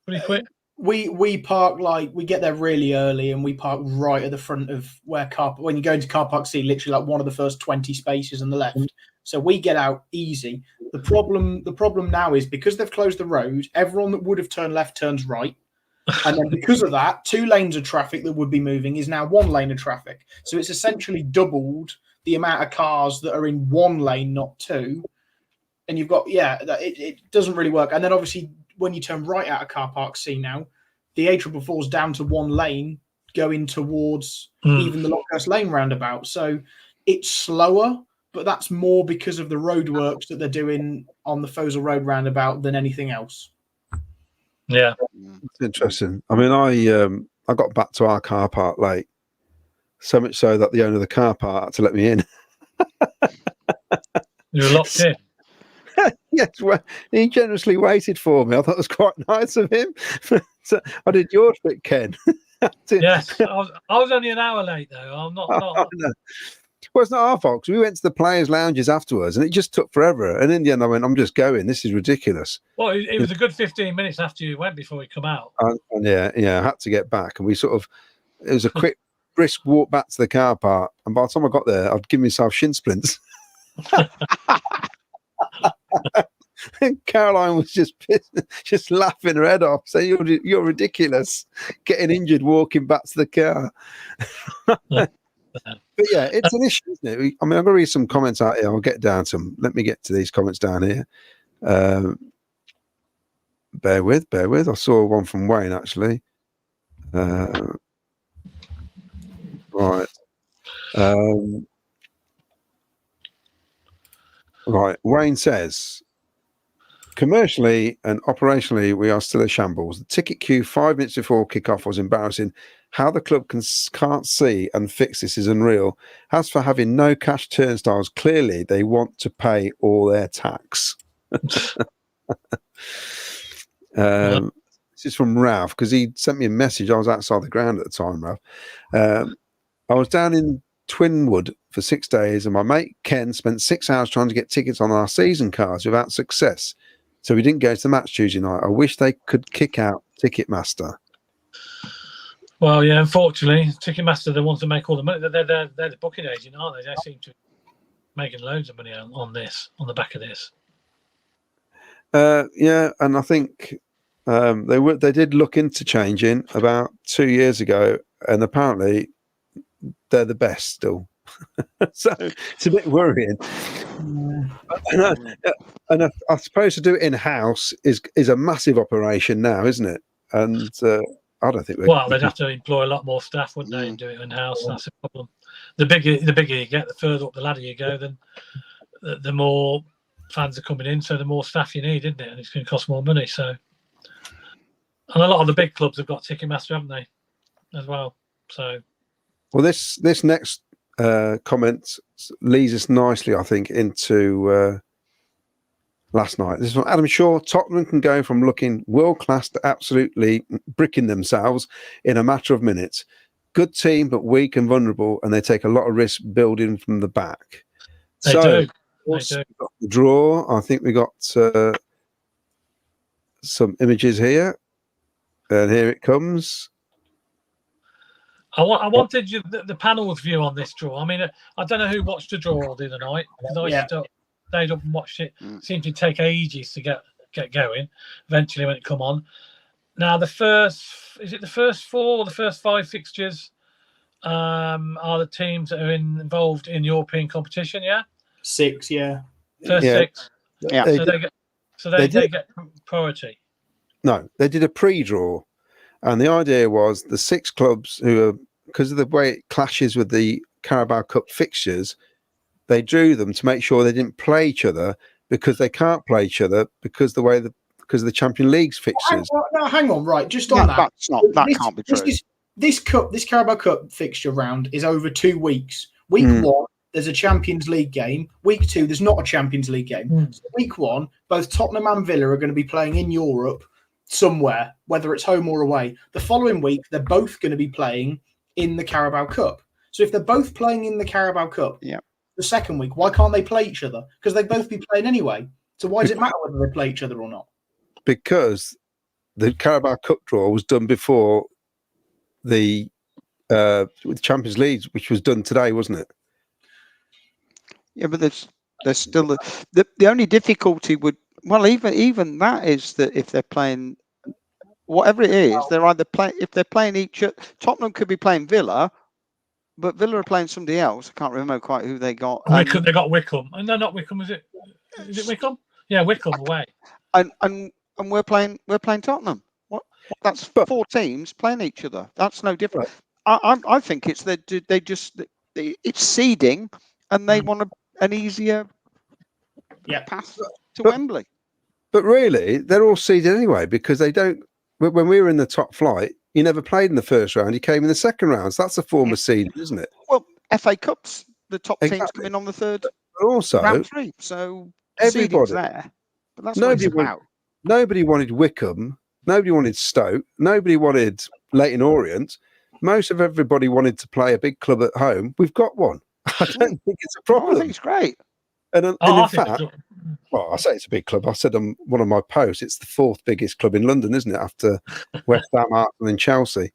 pretty quick? We park, like, we get there really early and we park right at the front of where when you go into Car Park C, literally like one of the first 20 spaces on the left. So we get out easy. The problem now is because they've closed the road, everyone that would have turned left turns right. And then because of that, 2 lanes of traffic that would be moving is now 1 lane of traffic. So it's essentially doubled the amount of cars that are in 1 lane, not 2. And you've got, it doesn't really work. And then obviously when you turn right out of Car Park C now, the A444 is down to 1 lane going towards even the Lockhurst Lane roundabout. So it's slower, but that's more because of the roadworks that they're doing on the Fosel Road roundabout than anything else. Yeah. It's interesting. I mean, I got back to our car park late, so much so that the owner of the car park had to let me in. You were locked in? Yes, well, he generously waited for me. I thought it was quite nice of him. So I did yours bit, Ken. Yes, I was only an hour late, though. I'm not. Well, it's not our fault, 'cause we went to the players' lounges afterwards and it just took forever. And in the end, I went, I'm just going. This is ridiculous. Well, it was a good 15 minutes after you went before we come out. And I had to get back. And it was a quick, brisk walk back to the car park. And by the time I got there, I'd given myself shin splints. And Caroline was just laughing her head off, saying, "You're ridiculous, getting injured walking back to the car." But yeah, it's an issue, isn't it? I mean, I'm going to read some comments out here. I'll get down to them. Let me get to these comments down here. Bear with. I saw one from Wayne, actually. Right. Right. Wayne says, commercially and operationally, we are still a shambles. The ticket queue 5 minutes before kickoff was embarrassing. How the club can't see and fix this is unreal. As for having no cash turnstiles, clearly they want to pay all their tax. This is from Ralph, because he sent me a message. I was outside the ground at the time, Ralph. I was down in Twinwood for 6 days, and my mate Ken spent 6 hours trying to get tickets on our season cards without success. So we didn't go to the match Tuesday night. I wish they could kick out Ticketmaster. Well, yeah, unfortunately, Ticketmaster, the ones that make all the money, they're the booking agent, aren't they? They seem to be making loads of money on the back of this. Yeah, and I think they did look into changing about 2 years ago, and apparently they're the best still. So it's a bit worrying. And I suppose to do it in house is a massive operation now, isn't it? And I don't think Well, they'd have to employ a lot more staff, wouldn't they, and do it in house. That's the problem. The bigger you get, the further up the ladder you go, then the more fans are coming in, so the more staff you need, isn't it? And it's going to cost more money. So, and a lot of the big clubs have got Ticketmaster, haven't they, as well? So, well, this next comment leads us nicely, I think, into last night. This is from Adam Shaw. Tottenham can go from looking world class to absolutely bricking themselves in a matter of minutes. Good team, but weak and vulnerable, and they take a lot of risk building from the back. They do. They do. We got the draw. I think we got some images here, and here it comes. I wanted the panel's view on this draw. I mean, I don't know who watched the draw the other night. I stayed up and watched it. Seemed to take ages to get going. Eventually, when it come on. Now, the first four or the first 5 fixtures are the teams that are involved in European competition. Yeah, 6. Yeah, first 6. Yeah, so they get priority. No, they did a pre-draw, and the idea was the 6 clubs who are, because of the way it clashes with the Carabao Cup fixtures, they drew them to make sure they didn't play each other, because they can't play each other because of the Champions League's fixtures. Hang on, right? Just on that. That can't be true. This Carabao Cup fixture round is over 2 weeks. Week 1, there's a Champions League game. Week 2, there's not a Champions League game. So week 1, both Tottenham and Villa are going to be playing in Europe somewhere, whether it's home or away. The following week, they're both going to be playing in the Carabao Cup. So if they're both playing in the Carabao Cup, the second week, why can't they play each other? Because they'd both be playing anyway. So why does it matter whether they play each other or not? Because the Carabao Cup draw was done before the Champions League, which was done today, wasn't it? Yeah, but there's still the only difficulty would, well, even that is that if they're playing whatever it is, they're either if they're playing each other. Tottenham could be playing Villa, but Villa are playing somebody else. I can't remember quite who they got. They got Wickham. No, not Wickham. Is it Wickham? Yeah, Wickham away. And we're playing Tottenham. What? That's 4 teams playing each other. That's no different. I think it's that it's seeding, and they want an easier path to Wembley. But really, they're all seeded anyway, because they don't. When we were in the top flight, you never played in the first round. You came in the second round. So that's a form of seeding, isn't it? Well, FA Cups, the top teams come in on the third. But also, round 3. So everybody there. But that's what it's about. Nobody wanted Wickham. Nobody wanted Stoke. Nobody wanted Leyton Orient. Most of everybody wanted to play a big club at home. We've got one. I don't think it's a problem. I think it's great. And in fact, well, I say it's a big club. I said on one of my posts, it's the 4th biggest club in London, isn't it? After West Ham, Arsenal, and Chelsea.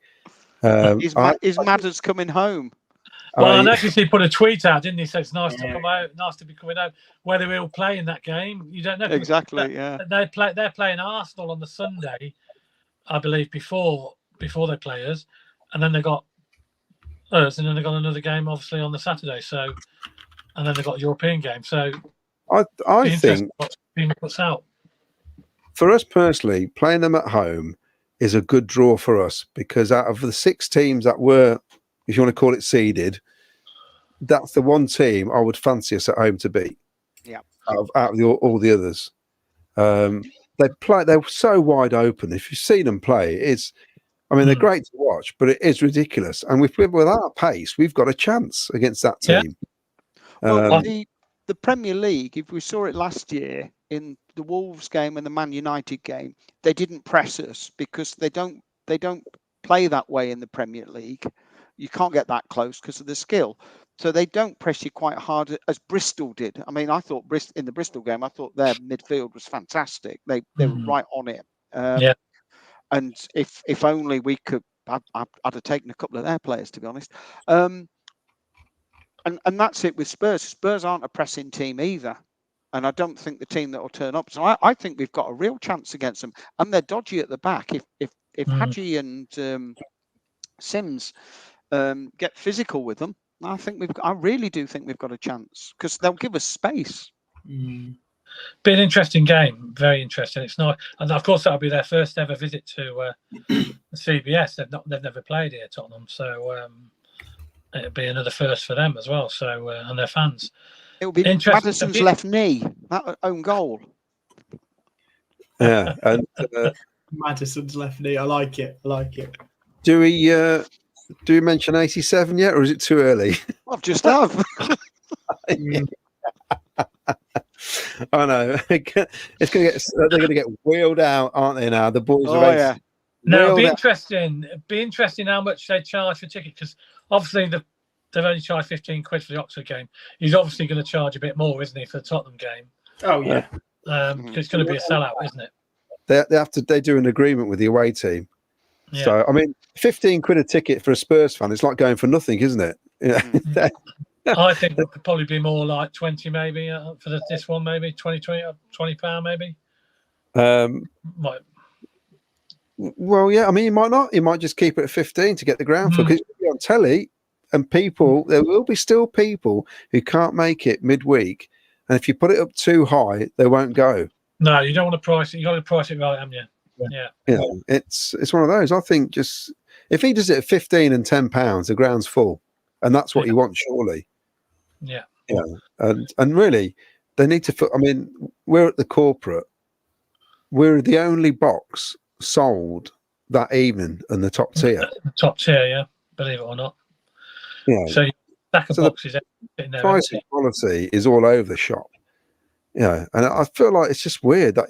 Is Madders coming home? Well, I noticed he put a tweet out, didn't he? Said it's nice to come out, nice to be coming out. Whether he'll play in that game, you don't know. Exactly. Yeah. They're playing Arsenal on the Sunday, I believe, before they play us, and then they got us, and then they got another game, obviously, on the Saturday. So, and then they got a European game. So, I think what's being puts out for us personally, playing them at home is a good draw for us, because out of the 6 teams that were, if you want to call it seeded, that's the one team I would fancy us at home to beat. Yeah. Out of all the others, they're so wide open. If you've seen them play, they're great to watch, but it is ridiculous. And with our pace, we've got a chance against that team. Well, the Premier League, if we saw it last year in the Wolves game and the Man United game, they didn't press us because they don't play that way in the Premier League. You can't get that close because of the skill. So they don't press you quite hard as Bristol did. I mean, I thought in the Bristol game, I thought their midfield was fantastic. They were right on it. And if only we could, I'd have taken a couple of their players, to be honest. And that's it with Spurs. Spurs aren't a pressing team either. And I don't think the team that will turn up. So I think we've got a real chance against them. And they're dodgy at the back. If Hadji and Sims get physical with them, I really do think we've got a chance because they'll give us space. Mm. Be an interesting game, very interesting. It's not, and of course that'll be their first ever visit to the CBS. They've never played here, Tottenham, so it'll be another first for them as well. So and their fans. It'll be Maddison's left knee, that own goal. Yeah, and Maddison's left knee. I like it. do we mention 87 yet, or is it too early? I've just have. I know. It's going to get. They're going to get wheeled out, aren't they? Now the boys are. Yeah. No, it'll be interesting. It'll be interesting how much they charge for tickets because obviously they've only charged 15 quid for the Oxford game. He's obviously going to charge a bit more, isn't he, for the Tottenham game? Oh yeah. It's going to be a sellout, isn't it? They do an agreement with the away team. Yeah. So I mean, 15 quid a ticket for a Spurs fan, it's like going for nothing, isn't it? I think it could probably be more like 20 maybe for this one, maybe 20 pound maybe. Might. Well, yeah. I mean, you might not. You might just keep it at 15 to get the ground floor because it'll be on telly, and there will be still people who can't make it midweek, and if you put it up too high, they won't go. No, you don't want to price it. You got to price it right, haven't you? Yeah. You know, it's one of those. I think just if he does it at 15 and £10, the ground's full, and that's what he wants, surely. Yeah. Yeah. And really, they need to. I mean, we're at the corporate. We're the only box sold that evening in the top tier. Top tier, yeah. Believe it or not. Yeah. So stack of boxes. The pricing quality is all over the shop. Yeah, and I feel like it's just weird that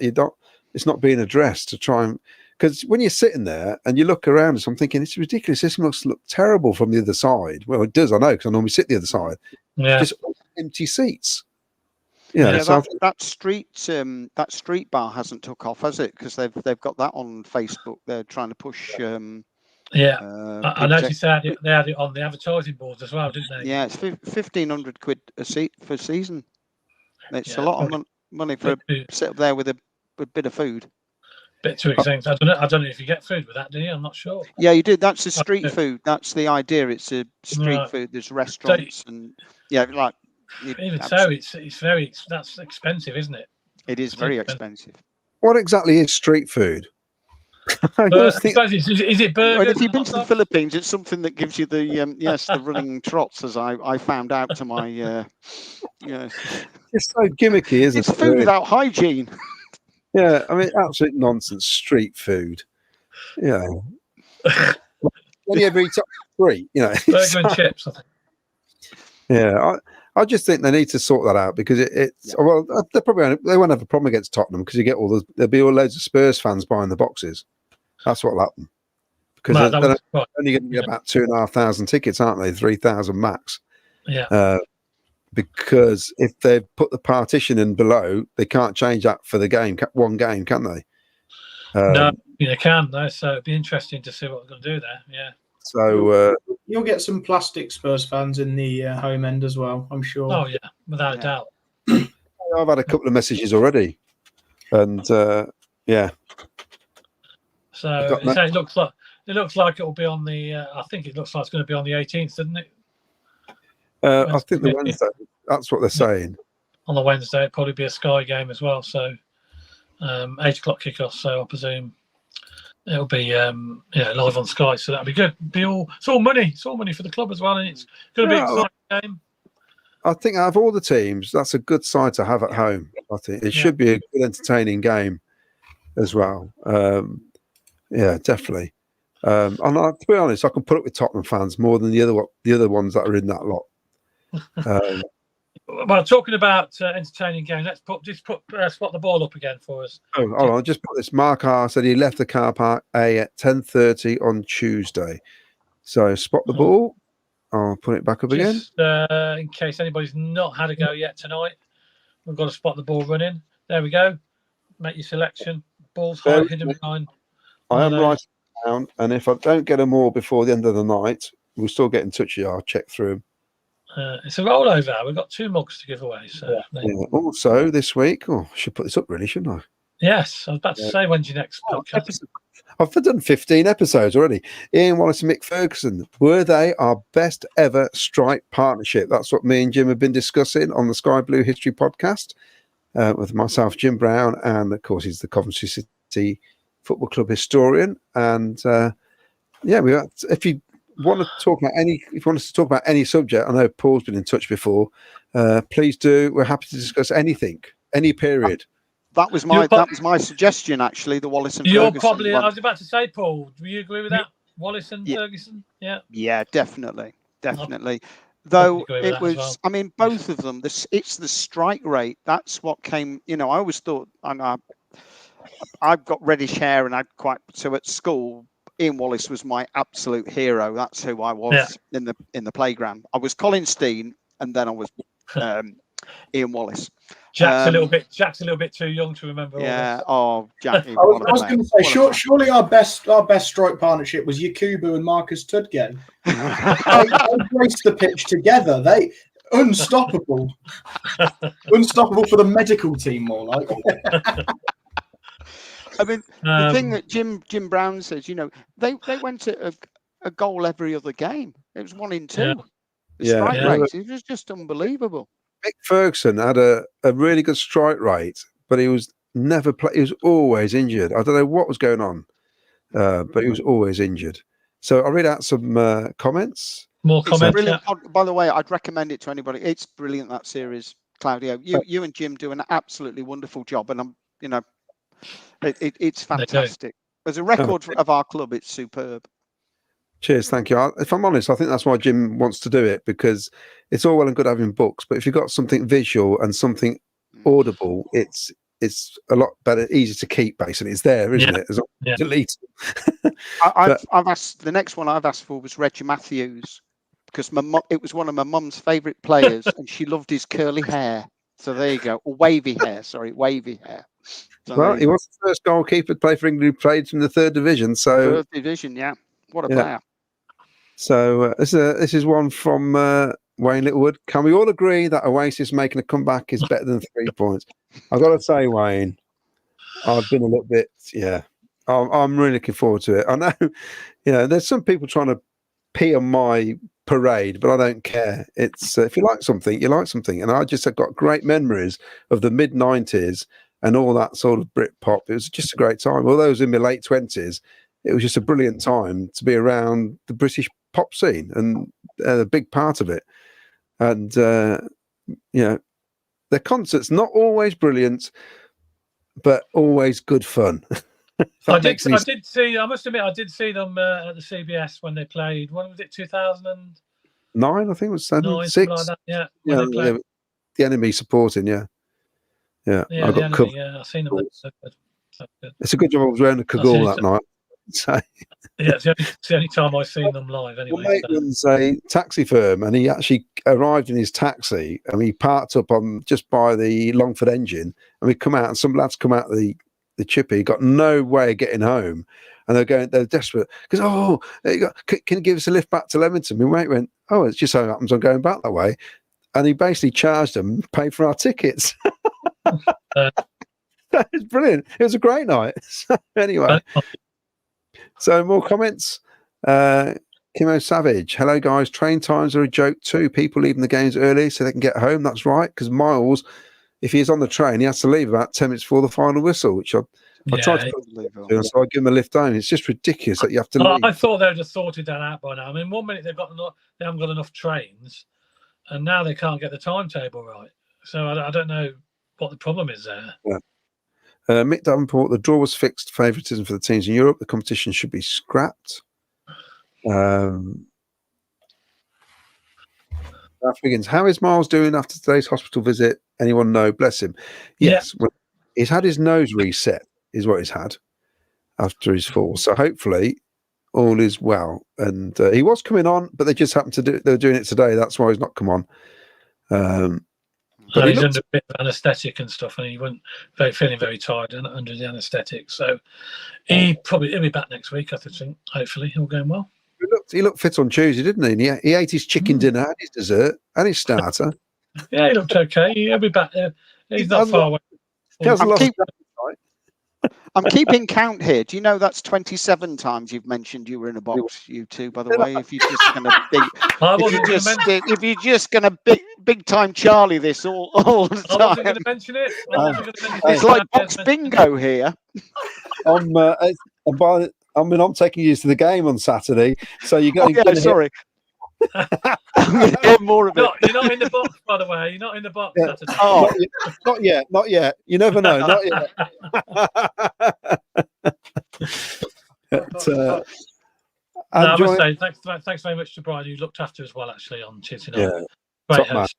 it's not being addressed to try and because when you're sitting there and you look around us, I'm thinking it's ridiculous. This must look terrible from the other side. Well, it does, I know, because I normally sit the other side. Yeah, just empty seats. Yeah, so that street bar hasn't took off, has it? Because they've got that on Facebook. They're trying to push. I noticed they had it on the advertising boards as well, didn't they? Yeah, it's 1,500 quid a seat for a season. It's a lot of money for sit up there with a bit of food. Bit too expensive. I don't know if you get food with that, do you? I'm not sure. Yeah, you do. That's the street food. That's the idea. It's a street food. There's restaurants and like. Even so, that's expensive, isn't it? It is very expensive. What exactly is street food? Is it burgers? Well, if you've been to the Philippines, it's something that gives you the the running trots, as I found out to my It's so gimmicky, isn't it? It's food without hygiene. Yeah, I mean, absolute nonsense. Street food. Yeah. When you ever eat up street, burger and chips. I think. Yeah, I just think they need to sort that out because well, they won't have a problem against Tottenham because you get there'll be loads of Spurs fans buying the boxes. That's what'll happen because they're only going to get about 2,500 tickets, aren't they? 3,000 max. Yeah. Because if they put the partition in below, they can't change that for the game, one game, can they? No, they can. No, so it'd be interesting to see what they're going to do there. Yeah. So you'll get some plastic Spurs fans in the home end as well, I'm sure. Oh yeah, without a doubt. I've had a couple of messages already, and yeah. So it looks like it will be on the. I think it looks like it's going to be on the 18th, doesn't it? I think the Wednesday. That's what they're saying. On the Wednesday, it'll probably be a Sky game as well. So 8 o'clock kickoff. So I presume it'll be live on Sky. So that'll be good. It's all money. It's all money for the club as well, and it's going to be an exciting game. I think out of all the teams, that's a good side to have at home. I think it should be a good, entertaining game as well. Yeah, definitely. And to be honest, I can put up with Tottenham fans more than the other ones that are in that lot. Well, talking about entertaining games, let's spot the ball up again for us. Oh, hold on, just put this. Mark R said he left the car park at 10:30 on Tuesday. So spot the ball. I'll put it back up again. In case anybody's not had a go yet tonight, we've got to spot the ball running. There we go. Make your selection. Ball's high, hidden behind. I am writing down, and if I don't get them all before the end of the night, we'll still get in touch with you. I'll check through them. It's a rollover. We've got 2 mugs to give away. So Also, this week, I should put this up really, shouldn't I? Yes, I was about to say, when's your next podcast? I've done 15 episodes already. Ian Wallace and Mick Ferguson, were they our best ever strike partnership? That's what me and Jim have been discussing on the Sky Blue History podcast with myself, Jim Brown, and of course he's the Coventry City Football Club historian. And if you want to talk about any subject, I know Paul's been in touch before. Please do. We're happy to discuss anything, any period. That was my suggestion, actually. The Wallace and You're Ferguson probably. one. I was about to say, Paul. Do you agree with that? Wallace and Ferguson. Yeah. Yeah, definitely. Though it was, well. I mean, both of them. It's the strike rate. That's what came. I always thought, and I've got reddish hair, and so at school. Ian Wallace was my absolute hero. That's who I was in the playground. I was Colin Steen, and then I was Ian Wallace. Jack's a little bit too young to remember. Yeah. All this. Jack. I was going to say, surely our best strike partnership was Yakubu and Marcus Tudgay. They graced the pitch together. They unstoppable for the medical team, more like. I mean, the thing that Jim Brown says, they went to a goal every other game. It was 1 in 2. The strike rate, it was just unbelievable. Mick Ferguson had a really good strike rate, but he was never he was always injured. I don't know what was going on, but he was always injured. So I'll read out some comments. More comments. By the way, I'd recommend it to anybody. It's brilliant, that series, Claudio. You and Jim do an absolutely wonderful job, and I'm it's fantastic. As a record of our club, it's superb. Cheers, thank you. If I'm honest, I think that's why Jim wants to do it, because it's all well and good having books, but if you've got something visual and something audible, it's a lot better, easier to keep. Basically, it's there, isn't it? Delete. I've asked. The next one I've asked for was Reggie Matthews, because it was one of my mum's favourite players, and she loved his curly hair. So there you go. Or wavy hair. So well, he was the first goalkeeper to play for England who played from the 3rd division. So 3rd division, yeah. What a player. So this is one from Wayne Littlewood. Can we all agree that Oasis making a comeback is better than 3 points? I've got to say, Wayne, I've been a little bit, I'm really looking forward to it. I know, there's some people trying to pee on my parade, but I don't care. It's if you like something, you like something. And I just have got great memories of the mid-90s and all that sort of Britpop. It was just a great time. Although I was in my late 20s, it was just a brilliant time to be around the British pop scene and a big part of it. And, their concerts, not always brilliant, but always good fun. I did see, I must admit, I did see them at the CBS when they played. When was it, 2009? I think it was 7, 6. Like that. Yeah, the Enemy supporting, I got covered. Yeah, I've seen them. So good. It's a good job I was wearing a cagoule that night. So. Yeah, it's the only time I've seen them live. Anyway, my mate runs a taxi firm, and he actually arrived in his taxi, and he parked up on just by the Longford engine, and we come out, and some lads come out the chippy, got no way of getting home, and they're desperate because can you give us a lift back to Leamington? My mate went, it just so happens I'm going back that way, and he basically charged them, paid for our tickets. It was brilliant. It was a great night. So, anyway. So more comments. Kimo Savage. Hello guys. Train times are a joke too. People leaving the games early so they can get home. That's right. Because Miles, if he's on the train, he has to leave about 10 minutes before the final whistle, which I tried to put so I give him a lift home. It's just ridiculous that you have to leave. I thought they'd have sorted that out by now. I mean, 1 minute they haven't got enough trains, and now they can't get the timetable right. So I don't know what the problem is there. Yeah. Mick Davenport, the draw was fixed favouritism for the teams in Europe. The competition should be scrapped. Higgins, how is Miles doing after today's hospital visit? Anyone know? Bless him. Yes, well, he's had his nose reset, is what he's had after his fall. So hopefully all is well. And he was coming on, but they just happened to they were doing it today. That's why he's not come on. But he's under a bit of anaesthetic and stuff, and he wasn't feeling very tired under the anaesthetic. So he'll be back next week, I think. Hopefully, he'll go well. He looked fit on Tuesday, didn't he? And he ate his chicken dinner and his dessert and his starter. Yeah, he looked okay. He'll be back. He's not far away. He has a lot of I'm keeping count here. Do you know that's 27 times you've mentioned you were in a box, you two, by the way? If you're just going to if you're just going to big time Charlie this all the time. I wasn't going to mention it. It's like box bingo here. I'm taking you to the game on Saturday, so you're going. Sorry. More of it. You're not in the box, by the way. You're not in the box. Yeah. Saturday. Oh, not yet. You never know. Not yet. I must say, thanks very much to Brian, who looked after us well, actually, on Tuesday night. Yeah, great host.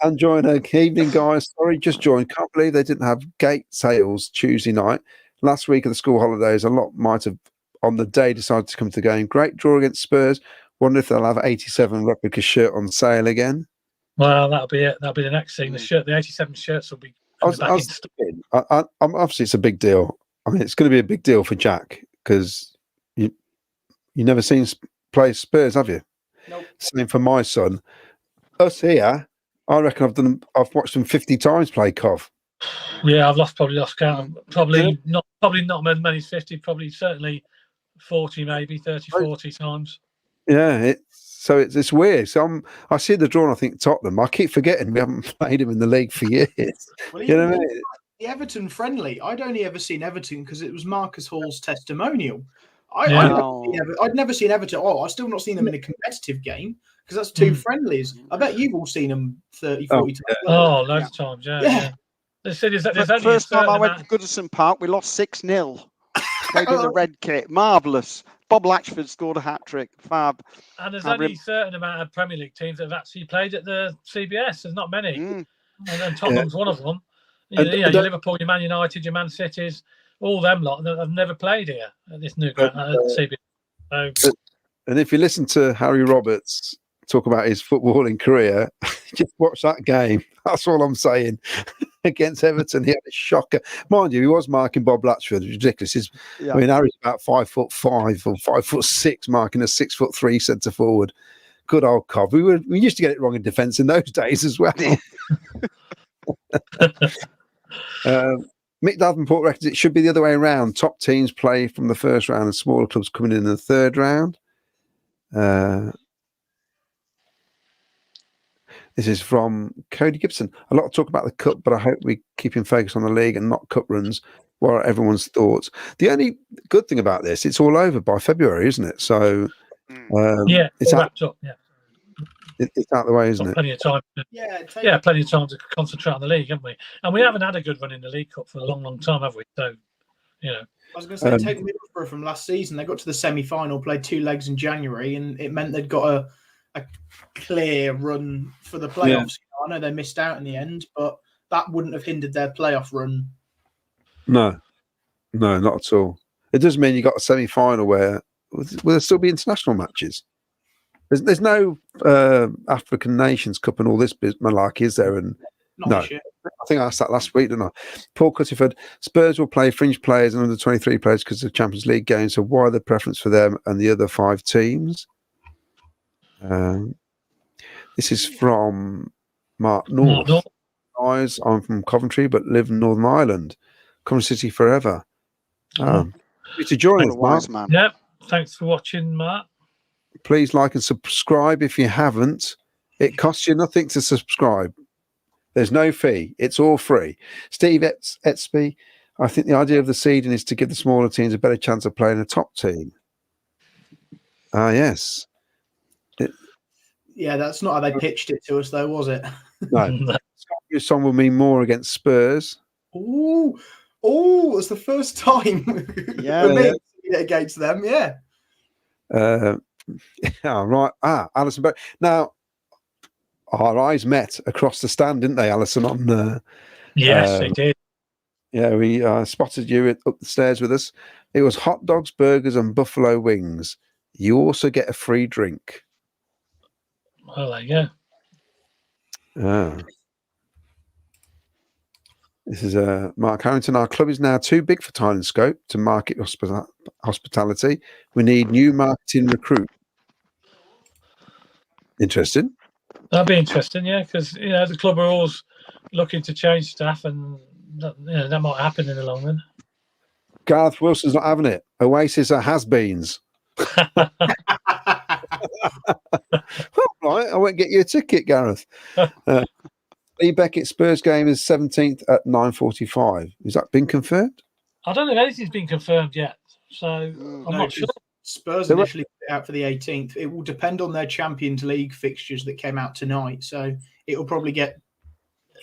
Enjoying an evening, guys. Sorry, just joined. Can't believe they didn't have gate sales Tuesday night. Last week of the school holidays, a lot might have on the day decided to come to the game. Great draw against Spurs. Wonder if they'll have 87 replica shirt on sale again. Well, that'll be it. That'll be the next thing. The 87 shirts will be back in stock. Obviously, it's a big deal. I mean, it's going to be a big deal for Jack because you never seen play Spurs, have you? Nope. Same for my son. Us here, I reckon I've watched them 50 times play Cov. Yeah, I've probably lost count. Probably not as many as 50. Probably certainly 40, maybe 30, 40 times. Yeah, it's weird. So I see the draw and I think Tottenham. I keep forgetting we haven't played him in the league for years. Well, you know what I mean? The Everton friendly. I'd only ever seen Everton because it was Marcus Hall's testimonial. I'd never seen Everton. I've still not seen them in a competitive game because that's two friendlies. I bet you've all seen them 30, 40 times. Loads of times, yeah. The first time I went to Goodison Park, we lost 6-0. Played in the red kit. Marvellous. Bob Latchford scored a hat-trick. Fab. And there's only a certain amount of Premier League teams that have actually played at the CBS. There's not many. And then Tottenham's one of them. Your Liverpool, your Man United, your Man Cities, all them lot that have never played here at this new CBS. So, and if you listen to Harry Roberts talk about his footballing career, just watch that game. That's all I'm saying. Against Everton, he had a shocker. Mind you, he was marking Bob Latchford. Ridiculous. I mean, Harry's about 5'5" or 5'6", marking a 6'3" centre forward. Good old Cov. We used to get it wrong in defence in those days as well. Mick Davenport reckons it should be the other way around. Top teams play from the first round and smaller clubs coming in the third round. This is from Cody Gibson. A lot of talk about the cup, but I hope we keep in focus on the league and not cup runs. What are everyone's thoughts? The only good thing about this, it's all over by February, isn't it? So it's wrapped up. Yeah, it's out the way, isn't it? Plenty of time. Plenty of time to concentrate on the league, haven't we? And we haven't had a good run in the League Cup for a long, long time, have we? So, I was going to say, take Middlesbrough from last season. They got to the semi-final, played 2 legs in January, and it meant they'd got a clear run for the playoffs. I know they missed out in the end, but that wouldn't have hindered their playoff run. No, not at all. It does mean you got a semi-final where will there still be international matches? There's no African Nations Cup and all this malarkey, is there? And I think I asked that last week, didn't I? Paul Cuttiford, Spurs will play fringe players and under 23 players because of Champions League games. So why the preference for them and the other 5 teams? This is from Mark North. Guys, I'm from Coventry, but live in Northern Ireland. Coventry City forever. Please to join us, Mark. Yep. Thanks for watching, Mark. Please like and subscribe if you haven't. It costs you nothing to subscribe. There's no fee. It's all free. Steve Etsby, I think the idea of the seeding is to give the smaller teams a better chance of playing a top team. Yes. Yeah, that's not how they pitched it to us, though, was it? No. Your song will mean more against Spurs. Oh, it's the first time against them. Yeah. Right. Alison. But now, our eyes met across the stand, didn't they, Alison? Yes, they did. Yeah, we spotted you up the stairs with us. It was hot dogs, burgers, and buffalo wings. You also get a free drink. Well, there you go. This is Mark Harrington. Our club is now too big for Time and Scope to market hospitality. We need new marketing recruit. Interesting. That'd be interesting, yeah, because the club are always looking to change staff, and that might happen in the long run. Gareth Wilson's not having it. Oasis are has-beens. Right, I won't get you a ticket, Gareth. Lee Beckett Spurs game is 17th at 9:45. Has that been confirmed? I don't know if anything's been confirmed yet, so I'm not sure. Spurs initially put it out for the 18th. It will depend on their Champions League fixtures that came out tonight, so it will probably get.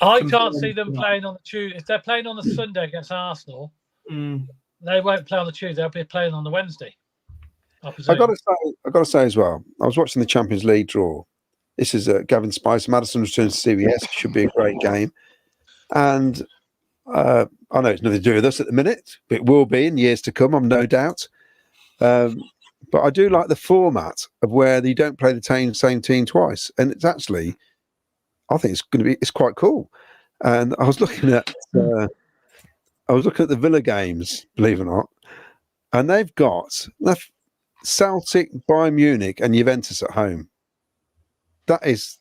I can't see them playing on the Tuesday. If they're playing on the Sunday against Arsenal, they won't play on the Tuesday. They'll be playing on the Wednesday. I got to say as well. I was watching the Champions League draw. This is Gavin Spice. Madison returns to CBS. It should be a great game. And I know it's nothing to do with us at the minute, but it will be in years to come, I'm no doubt. But I do like the format of where you don't play the same team twice. And it's actually, I think it's quite cool. And I was looking at the Villa games, believe it or not, and they've got Celtic, Bayern Munich, and Juventus at home. That is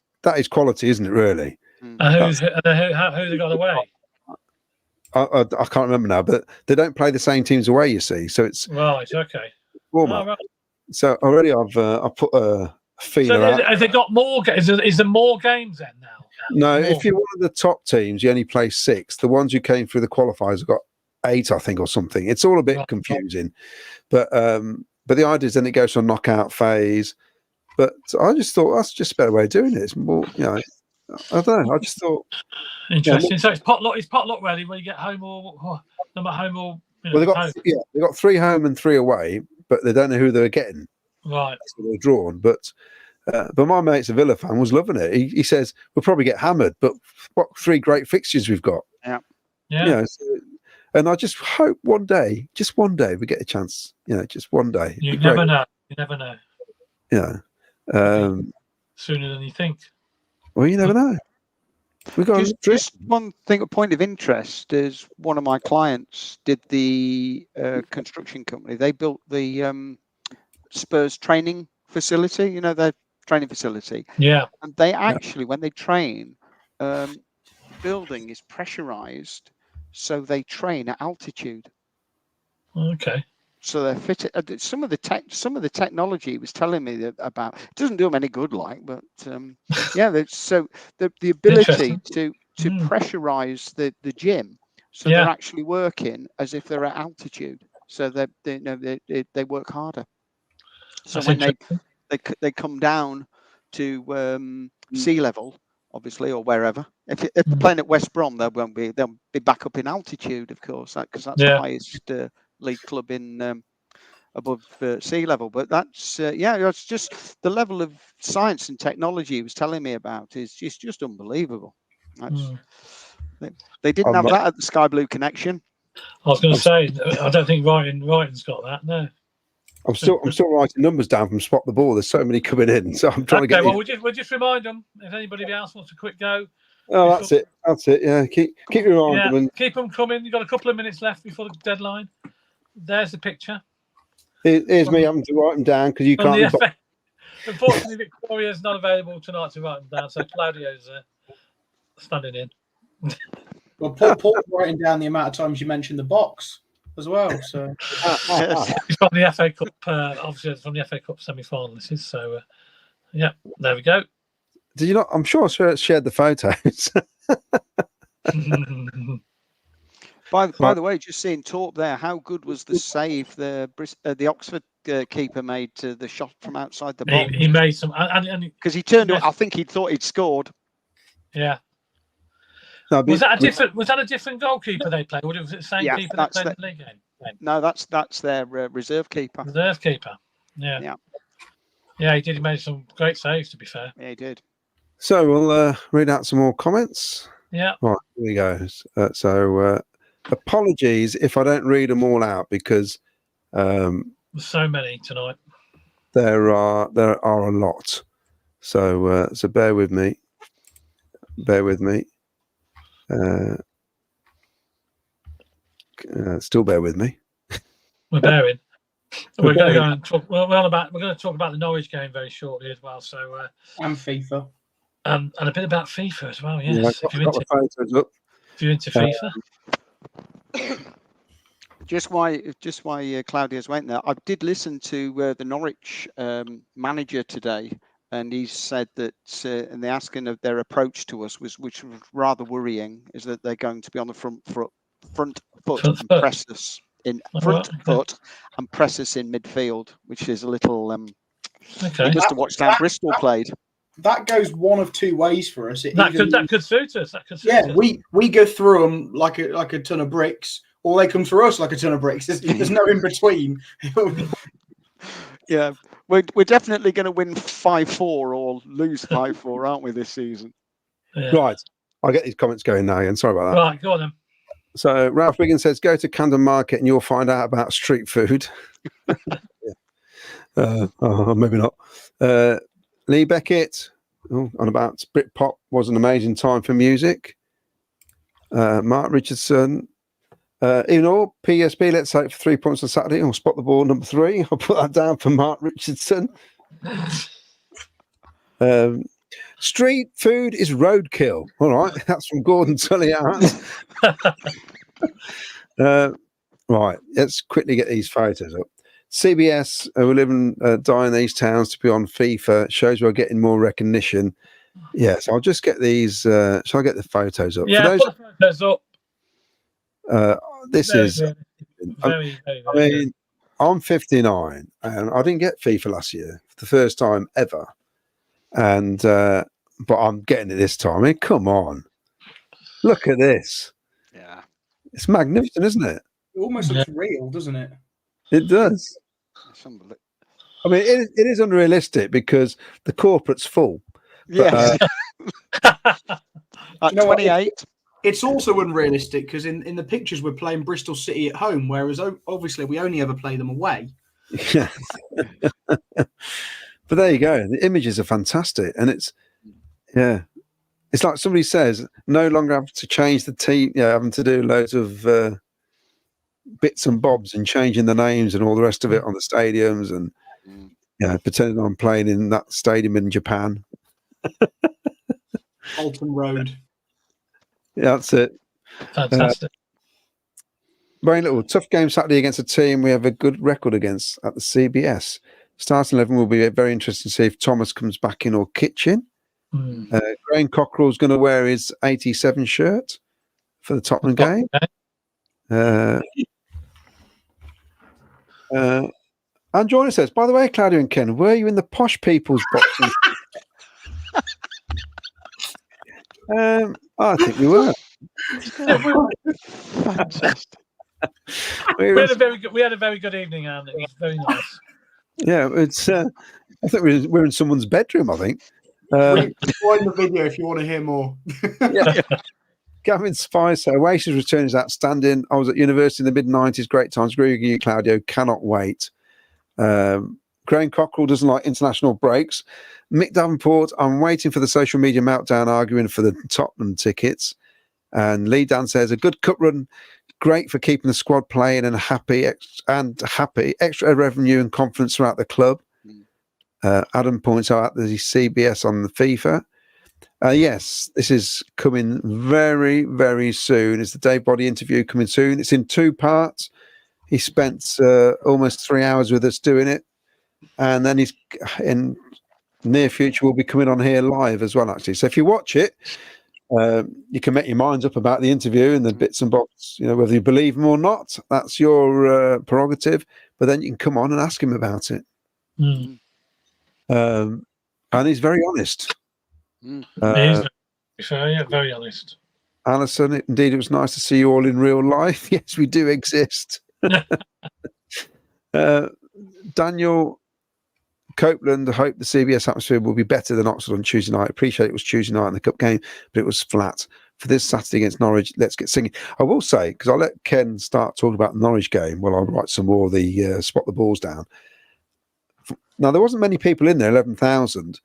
quality, isn't it? Really. Who they got away? I can't remember now, but they don't play the same teams away. You see, so it's right. Okay. Right. So already I've put a feeler out. Have they got more? Is there more games then now? No, if you're one of the top teams, you only play 6. The ones who came through the qualifiers have got 8, I think, or something. It's all a bit confusing, but the idea is then it goes to a knockout phase. But I just thought that's just a better way of doing it. It's more, I don't know. I just thought interesting. So it's potluck. It's potluck really when you get home or them at home or. Well, they got 3 home and 3 away, but they don't know who they're getting. Right. So they're drawn, but my mate's a Villa fan, was loving it. He says we'll probably get hammered, but what 3 great fixtures we've got. Yeah. And I just hope just one day, we get a chance. Just one day. You never know. You never know. Yeah. Sooner than you think. Well, you never know. We got just one thing. A point of interest is one of my clients did the construction company. They built the Spurs training facility. Their training facility. Yeah. And they actually, when they train, building is pressurized, so they train at altitude. Okay. So they're fitted. Some of the technology he was telling me about, it doesn't do them any good, but so the ability to pressurize the gym, so they're actually working as if they're at altitude, so they work harder. So when they come down to sea level, obviously, or wherever, if they're playing at West Brom, they'll be back up in altitude, of course, because that's the highest league club in above sea level. But that's it's just the level of science and technology he was telling me about is just unbelievable. They didn't have that at the Sky Blue Connection. I was going to say, I don't think Ryan's got that. No. I'm still writing numbers down from Spot the Ball. There's so many coming in, so I'm trying to get. Well, we'll just remind them if anybody else wants a quick go. Oh, that's it. Yeah, keep reminding them. Keep them coming. You've got a couple of minutes left before the deadline. There's the picture. Here's me having to write them down because you can't. Unfortunately, Victoria's not available tonight to write them down, so Claudio's standing in. Well, Paul's writing down the amount of times you mentioned the box as well. So it's from the FA Cup. Obviously, it's from the FA Cup semi-final. This is so. There we go. Did you not? I'm sure I shared the photos. By the way, just seeing Torp there, how good was the save the Oxford keeper made to the shot from outside the box? He made some, because he turned up. I think he thought he'd scored. Yeah. No, was that a different goalkeeper they played, or was it the same keeper that played the league game? No, that's their reserve keeper. Reserve keeper. Yeah. Yeah, he did. He made some great saves, to be fair. Yeah, he did. So we'll read out some more comments. Yeah. Right, here we go. Apologies if I don't read them all out because there's so many tonight. There are a lot. So bear with me. Still bear with me. We're bearing. We're going to go and talk. We're going to talk about the Norwich game very shortly as well. So and FIFA, and a bit about FIFA as well. Yes, if you're into FIFA. Just why Claudio's went there. I did listen to the Norwich manager today, and he said that, and they asking of their approach to us which was rather worrying, is that they're going to be on the front foot and press us in foot and press us in midfield, which is a little. Okay. You must have watched how Bristol played. That goes one of two ways for us. That could suit us. We go through them like a ton of bricks, or they come through us like a ton of bricks. There's no in between. Yeah, we're definitely going to win 5-4 or lose 5-4, aren't we, this season? Yeah. Right. I'll get these comments going now again. Sorry about that. Right, go on then. So Ralph Wiggins says, go to Camden Market and you'll find out about street food. Maybe not. Lee Beckett, on about Britpop was an amazing time for music. Mark Richardson, even all PSB, let's say for 3 points on Saturday. I'll spot the ball number 3. I'll put that down for Mark Richardson. Street food is roadkill. All right, that's from Gordon Tully. Right, let's quickly get these photos up. CBS, we live and die in these towns to be on FIFA, shows we're getting more recognition. Yes, I'll just get these. Shall I get the photos up? Yeah, put the photos up. This very, is. very, I mean, I'm 59, and I didn't get FIFA last year for the first time ever. And but I'm getting it this time. I mean, come on, look at this. Yeah, it's magnificent, isn't it? It almost looks real, doesn't it? It does. I mean, it is unrealistic because the corporate's full. Yeah. At 28. It's also unrealistic because in the pictures we're playing Bristol City at home, whereas obviously we only ever play them away. Yeah. But there you go. The images are fantastic. And it's like somebody says, no longer having to change the team, having to do loads of bits and bobs and changing the names and all the rest of it on the stadiums and pretending I'm playing in that stadium in Japan. Alton Road. Yeah, that's it. Fantastic. Very little. Tough game Saturday against a team we have a good record against at the CBS. Starting 11 will be very interesting to see if Thomas comes back in or Kitchen. Graham Cockrell's going to wear his 87 shirt for the Tottenham game. And Joyner says, by the way, Claudio and Ken, were you in the posh people's boxing? I think we were. Fantastic. We had a very good evening, and it was very nice. Yeah, it's. I think we're in someone's bedroom. I think. Rewind the video if you want to hear more. Yeah. Gavin Spicer, Oasis return is outstanding. I was at university in the mid-90s. Great times. Agree with you, Claudio. Cannot wait. Graham Cockrell doesn't like international breaks. Mick Davenport, I'm waiting for the social media meltdown arguing for the Tottenham tickets. And Lee Dan says, a good cup run, great for keeping the squad playing and happy. Extra revenue and confidence throughout the club. Adam points out the CBS on the FIFA. Yes, this is coming very, very soon. It's the Dave Body interview coming soon. It's in 2 parts. He spent almost 3 hours with us doing it. And then he's in near future will be coming on here live as well, actually. So if you watch it, you can make your minds up about the interview and the bits and bobs, whether you believe him or not. That's your prerogative. But then you can come on and ask him about it. And he's very honest. Very honest. Alison, indeed, it was nice to see you all in real life. Yes, we do exist. Daniel Copeland, I hope the CBS atmosphere will be better than Oxford on Tuesday night. Appreciate it was Tuesday night in the cup game, but it was flat. For this Saturday against Norwich, let's get singing. I will say, because I'll let Ken start talking about the Norwich game while I write some more of the spot the balls down. Now, there wasn't many people in there, 11,000,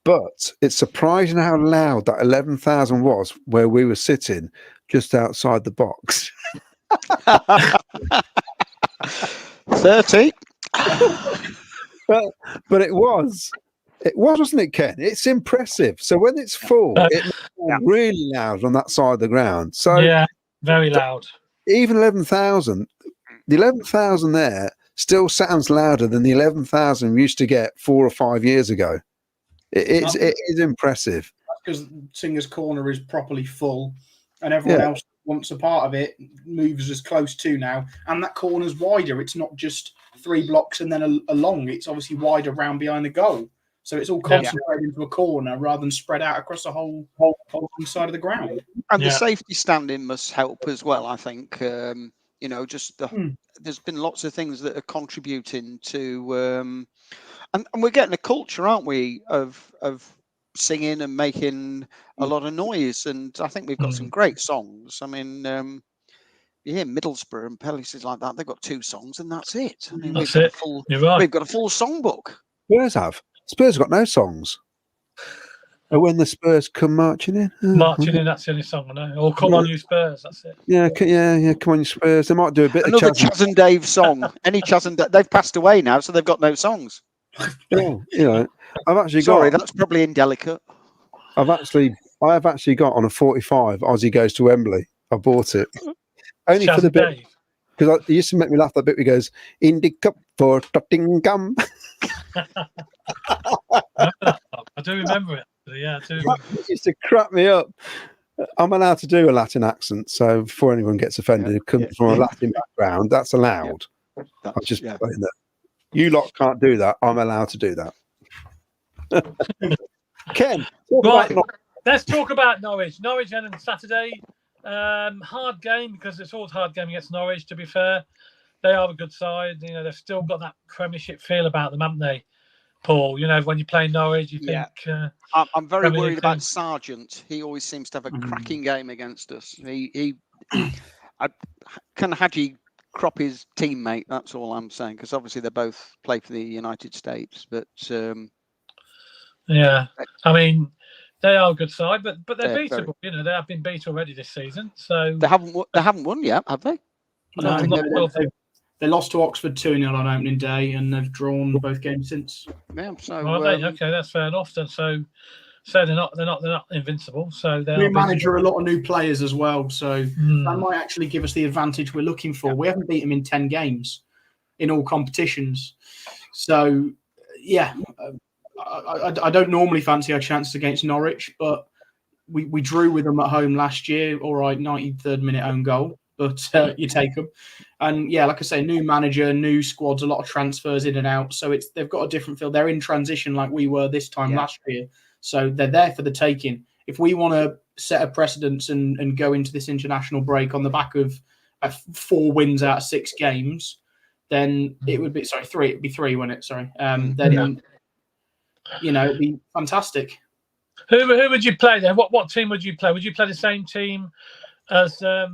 but it's surprising how loud that 11,000 was where we were sitting just outside the box. 30. But it was, wasn't it, Ken? It's impressive. So when it's full, it's really loud on that side of the ground. So yeah, very loud. Even 11,000, the 11,000 there still sounds louder than the 11,000 we used to get 4 or 5 years ago. It is impressive. Because Singer's Corner is properly full, and everyone else wants a part of it, moves as close to now, and that corner's wider. It's not just 3 blocks and then a long. It's obviously wider round behind the goal, so it's all concentrated into a corner rather than spread out across the whole side of the ground. And the safety standing must help as well, I think. Just there's been lots of things that are contributing to, and we're getting a culture, aren't we, of singing and making a lot of noise. And I think we've got some great songs. I mean, you hear Middlesbrough and places like that, they've got 2 songs and that's it. I mean, we've got a full songbook. Spurs have. Spurs have got no songs. And when the Spurs come marching in. Marching in, that's the only song I know. Or Come On You Spurs, that's it. Yeah, come on you Spurs. They might do a bit Another of Chaz and Dave song. Any Chaz and Dave, they've passed away now, so they've got no songs. I've actually that's probably indelicate. I have actually got on a 45 Aussie Goes to Wembley. I bought it. Only Chaz for the bit. Dave. Because it used to make me laugh, that bit where he goes, Indy Cup for Tottenham. I do remember it. Yeah, I do. It used to crap me up. I'm allowed to do a Latin accent, so before anyone gets offended, coming from a Latin background, that's allowed. I'm just putting that. You lot can't do that. I'm allowed to do that. Ken, let's talk about Norwich. Norwich on Saturday. Hard game, because it's always a hard game against Norwich, to be fair. They are a good side. They've still got that Premiership feel about them, haven't they, Paul? When you play Norwich, you think... I'm very worried about Sargent. He always seems to have a cracking game against us. Can Hadji crop his teammate? That's all I'm saying, because obviously they both play for the United States. But I mean, they are a good side, but they're beatable. They have been beat already this season. So they haven't won yet, have they? They lost to Oxford 2-0 on opening day, and they've drawn both games since. Yeah, so okay, that's fair enough. Then so they're not invincible. So they're new manager, a lot of new players as well. So that might actually give us the advantage we're looking for. We haven't beat them in 10 games in all competitions. So I don't normally fancy our chances against Norwich, but we drew with them at home last year. All right, 93rd minute own goal, but you take them. And like I say, new manager, new squads, a lot of transfers in and out. So they've got a different feel. They're in transition like we were this time last year. So they're there for the taking. If we want to set a precedence and go into this international break on the back of 4 wins out of 6 games, then it would be 3. It'd be 3, wouldn't it? Sorry. Then it'd be fantastic. Who would you play then? What team would you play? Would you play the same team as the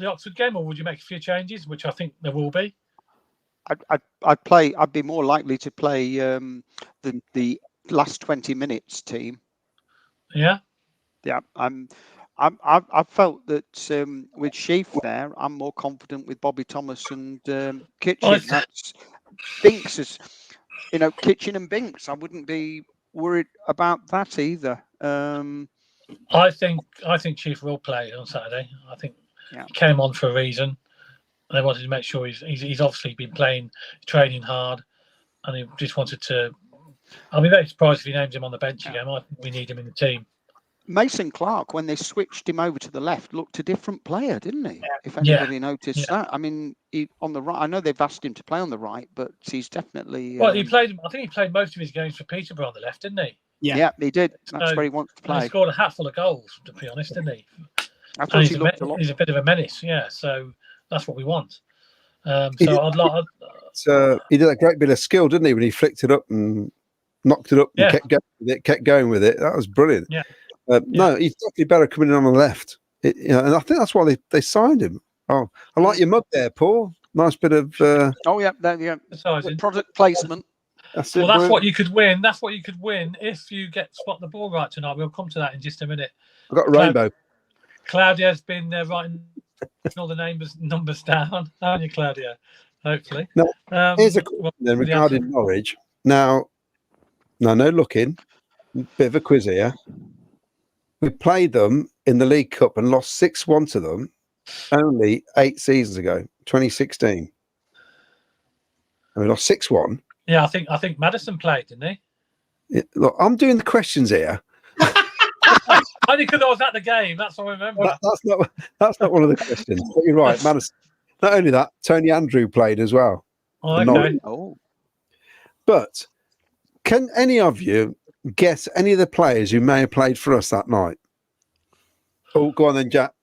Oxford game, or would you make a few changes, which I think there will be? I'd be more likely to play the last 20 minutes team. Yeah. I felt that with Sheaf there, I'm more confident with Bobby Thomas and Kitchen. That's Binks is, Kitchen and Binks. I wouldn't be worried about that either. I think Chief will play on Saturday. I think he came on for a reason. They wanted to make sure he's obviously been training hard, and he just wanted to. I'll be very surprised if he names him on the bench again. I think we need him in the team. Mason Clark, when they switched him over to the left, looked a different player, didn't he? If anybody noticed that. I mean, on the right, I know they've asked him to play on the right, but he's definitely. Well, I think he played most of his games for Peterborough on the left, didn't he? Yeah, he did. That's where he wants to play. He scored a hatful of goals, to be honest, didn't he? I thought he looked a lot. He's a bit of a menace, so that's what we want. He did a great bit of skill, didn't he, when he flicked it up and knocked it up and kept going with it. That was brilliant. Yeah. No, he's definitely better coming in on the left. And I think that's why they signed him. Oh, I like your mug there, Paul. Nice bit of. Product placement. That's what you could win. That's what you could win if you spot the ball right tonight. We'll come to that in just a minute. I've got a rainbow. Claudia's been writing all the numbers down, haven't you, Claudia? Hopefully. No. Here's a question then regarding Norwich. Now, no looking. Bit of a quiz here. We played them in the League Cup and lost 6-1 to them only 8 seasons ago, 2016. And we lost 6-1. Yeah, I think Maddison played, didn't he? Look, I'm doing the questions here. Only because I was at the game. That's all I remember. That's not one of the questions. But you're right, Madison. Not only that, Tony Andrew played as well. Oh, for okay. Norwich. Oh, But can any of you guess any of the players who may have played for us that night? Oh, go on then, Jack.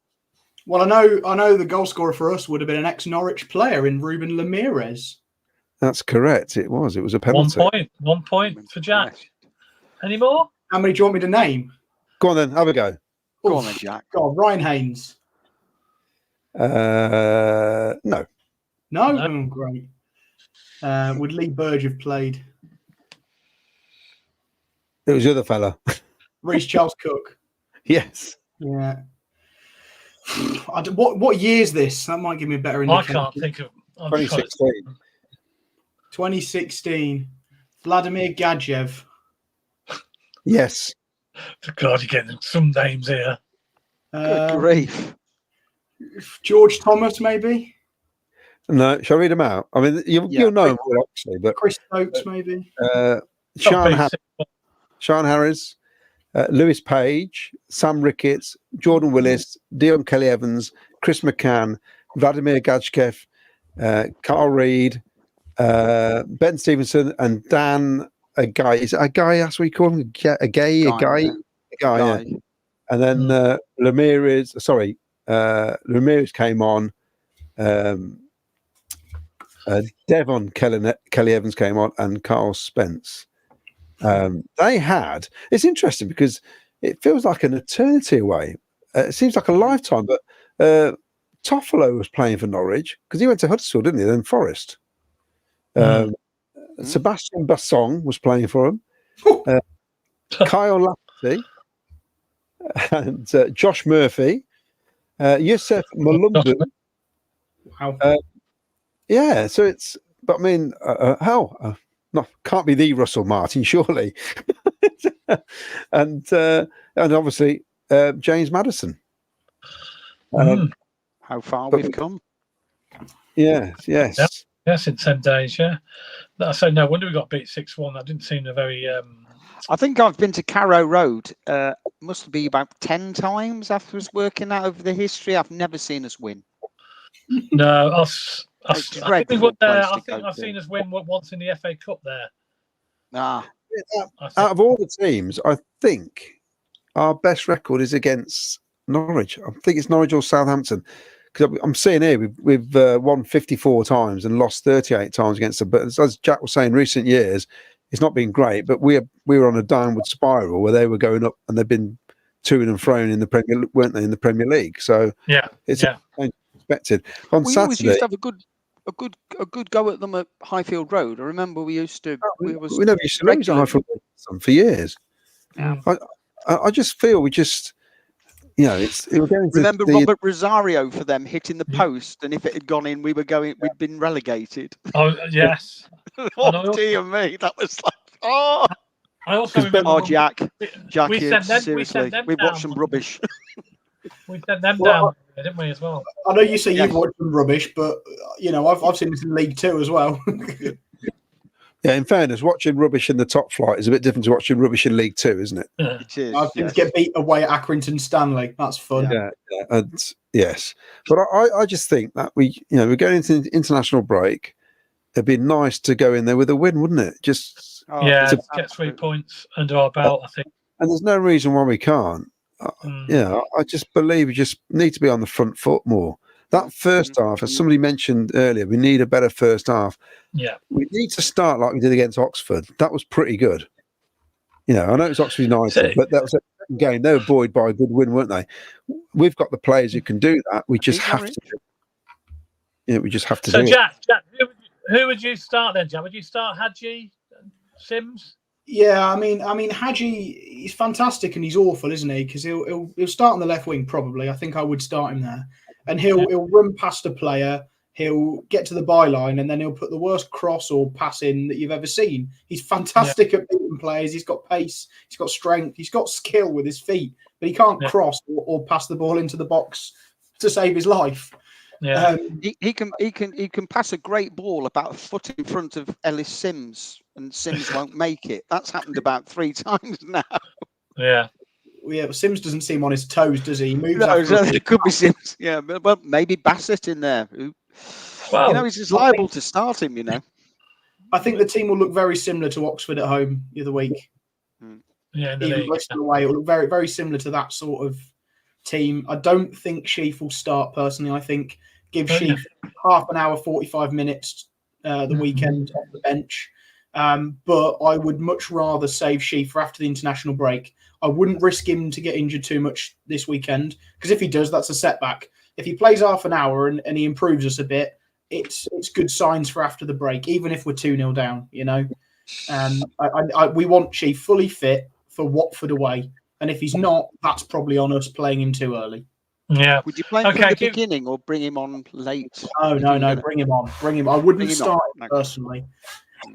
Well, I know the goal scorer for us would have been an ex-Norwich player in Ruben Lamirez. That's correct. It was a penalty. 1 point for Jack. Any more? How many do you want me to name? Go on then, have a go. go on then, Jack. God, Ryan Haynes. No. No? No. Oh, great. Would Lee Burge have played? It was the other fella. Reece Charles Cook. Yes. Yeah. What year is this? That might give me a better I indication. can't think of. I'm trying to- 2016. 2016. Vladimir Gadjev. Yes. God, you're getting some names here. Good grief. George Thomas, maybe. No, shall I read them out? I mean, you'll know them all, actually, but Chris Stokes, maybe. Sean Harris, Lewis Page, Sam Ricketts, Jordan Willis, Dion Kelly Evans, Chris McCann, Vladimir Gajkev, Carl Reed, Ben Stevenson, and Dan Agay. Is it Agay? That's what you call him? A guy. Yeah. And then Ramirez came on. Devon Kelly Evans came on, and Carl Spence. It's interesting because it feels like an eternity away. It seems like a lifetime, but Toffolo was playing for Norwich because he went to Huddersfield, didn't he? Then Forest. Sebastian Bassong was playing for him. Kyle Lafferty and Josh Murphy, Yusuf Malumbu. Wow. Yeah, so it's. But I mean, can't be the Russell Martin, surely. and obviously James Maddison. How far we've come. Yes. Yes, in 10 days, yeah. So no wonder we got beat 6-1. That didn't seem a very... I think I've been to Carrow Road. Must be about 10 times after I was working out over the history. I've never seen us win. No, I think we won there. I think I've to. seen us win once in the FA Cup there. Ah, Out of all the teams, I think our best record is against Norwich. I think it's Norwich or Southampton. Because I'm seeing here we've won 54 times and lost 38 times against them. But as Jack was saying, recent years it's not been great. But we were on a downward spiral where they were going up, and they've been to and fro in the Premier, weren't they, in the Premier League? So it's expected. On we Saturday, always used to have a good go at them at Highfield Road. I remember we used to. We never used to lose at Highfield Road for years. Yeah. I just feel we just. We're going to remember Robert Rosario for them hitting the post, and if it had gone in, we'd been relegated. Oh yes. Dear me, that was like I also remember. Oh, Jack, seriously, we watched some rubbish. We sent them down, didn't we, as well? I know you say you've watched some rubbish, but I've seen this in League Two as well. Yeah, in fairness, watching rubbish in the top flight is a bit different to watching rubbish in League Two, isn't it? Yeah. It is. I've seen us get beat away at Accrington Stanley. That's fun. Yeah. And yes, but I just think that we're going into international break. It'd be nice to go in there with a win, wouldn't it? Just get 3 points under our belt, I think. And there's no reason why we can't. I just believe we just need to be on the front foot more. That first half, as somebody mentioned earlier, we need a better first half. Yeah. We need to start like we did against Oxford. That was pretty good. I know it's Oxford United, but that was a second game. They were buoyed by a good win, weren't they? We've got the players who can do that. We just have to. We just have to do it. So, Jack, who would you start then, Jack? Would you start Hadji, Sims? Yeah, I mean, Hadji, he's fantastic and he's awful, isn't he? Because he'll start on the left wing probably. I think I would start him there, and he'll run past a player, he'll get to the byline, and then he'll put the worst cross or pass in that you've ever seen. He's fantastic at beating players. He's got pace, he's got strength, he's got skill with his feet, but he can't cross or pass the ball into the box to save his life. Yeah. He can pass a great ball about a foot in front of Ellis Sims, and Sims won't make it. That's happened about 3 times now. Yeah. Yeah, but Sims doesn't seem on his toes, does he? He moves No, after. it could be Sims. Yeah, but maybe Bassett in there. Well, He's just liable to start him. I think the team will look very similar to Oxford at home the other week. yeah, in the Even league. Bristol away, it will look very, very similar to that sort of team. I don't think Sheaf will start personally. I think give Sheaf half an hour, 45 minutes the weekend off the bench. But I would much rather save Sheaf for after the international break. I wouldn't risk him to get injured too much this weekend, because if he does, that's a setback. If he plays half an hour and he improves us a bit, it's good signs for after the break, even if we're 2-0 down, we want Sheaf fully fit for Watford away. And if he's not, that's probably on us playing him too early. Yeah. Would you play him from the beginning or bring him on late? No. Bring him on. I wouldn't start him on. personally.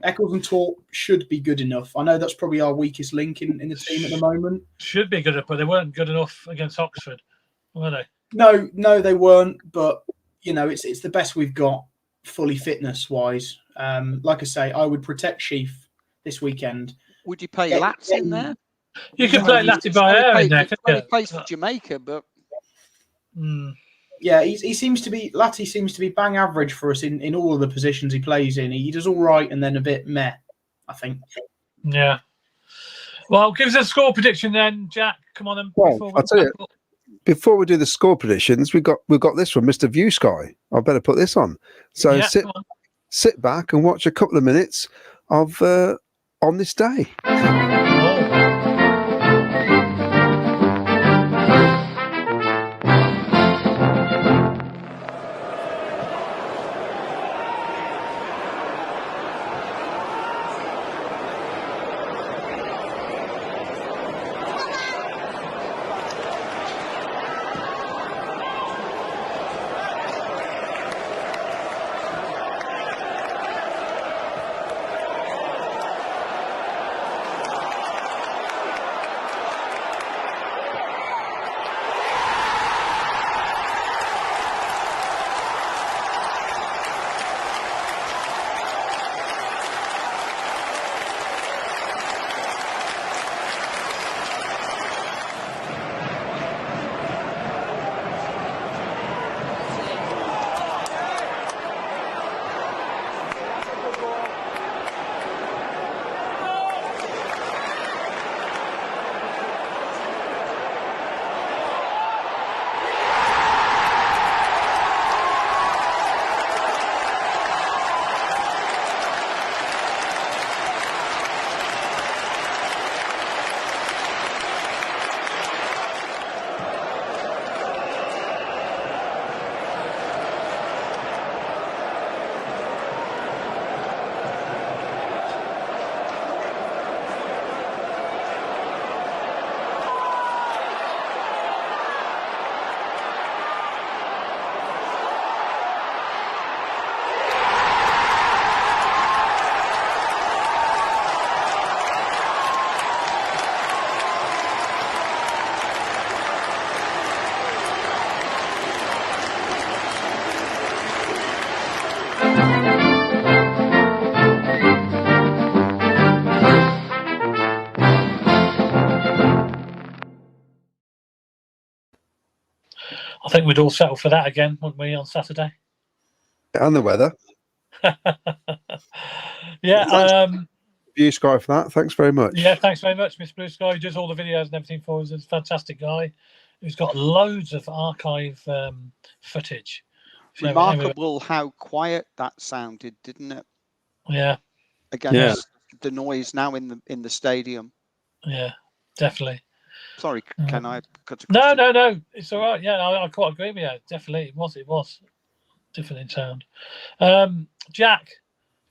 Eccles and Torp should be good enough. I know that's probably our weakest link in the team at the moment. Should be good enough, but they weren't good enough against Oxford, were they? No, they weren't. But it's the best we've got, fully fitness wise. Like I say, I would protect Sheaf this weekend. Would you play Lats in there? You can play Latty by air in there. He plays for Jamaica, but yeah, he seems to be Latty seems to be bang average for us in all of the positions he plays in. He does all right and then a bit meh, I think. Yeah. Well, give us a score prediction then, Jack. Come on then. Well, I'll tell you, before we do the score predictions, we've got this from Mr. View Sky. I better put this on. So sit back and watch a couple of minutes of On This Day. I think we'd all settle for that again, wouldn't we, on Saturday? And the weather. Yeah. View Sky for that. Thanks very much. Yeah, thanks very much, Mr. Blue Sky. He does all the videos and everything for us. He's a fantastic guy who's got loads of archive footage. Remarkable how quiet that sounded, didn't it? Yeah. Against the noise now in the stadium. Yeah, definitely. Sorry, can I cut No. It's all right. Yeah, I quite agree with you. Definitely, it was different in sound. Jack,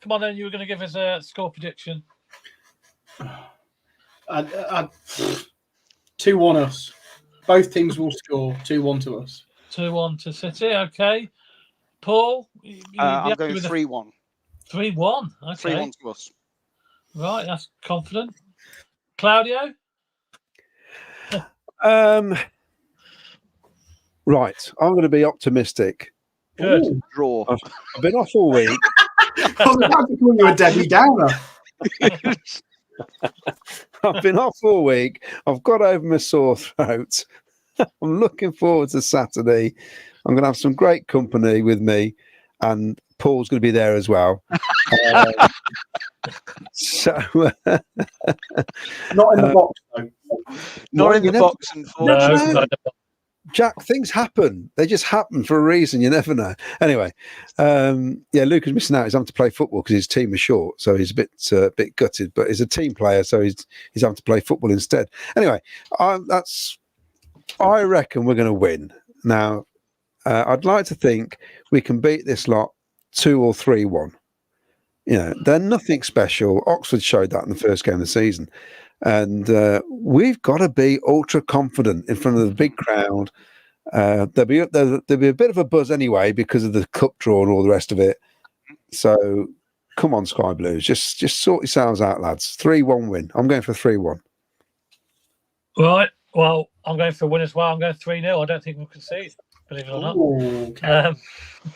come on then. You were going to give us a score prediction. 2-1 us. Both teams will score 2-1 to us. 2-1 to City. Okay. Paul, I'm going 3-1. 3-1. Okay. 3-1 to us. Right, that's confident. Claudio? Right, I'm going to be optimistic. Good. Ooh. Draw. I've been off all week. I was about to call you a Debbie Downer. I've been off all week. I've got over my sore throat. I'm looking forward to Saturday. I'm going to have some great company with me, and Paul's going to be there as well. Not in the box, though. Not in you the never- box, unfortunately. No, Jack, things happen. They just happen for a reason. You never know. Anyway, Luca's missing out. He's having to play football because his team is short, so he's a bit gutted. But he's a team player, so he's having to play football instead. Anyway, I reckon we're going to win. Now, I'd like to think we can beat this lot 2 or 3-1. You know, they're nothing special. Oxford showed that in the first game of the season. And we've got to be ultra confident in front of the big crowd. There'll be a bit of a buzz anyway because of the cup draw and all the rest of it. So come on, Sky Blues, just sort yourselves out, lads. 3-1 win. I'm going for 3-1. Right. Well, I'm going for a win as well. I'm going 3-0. I don't think we'll concede, believe it or not. Ooh, okay.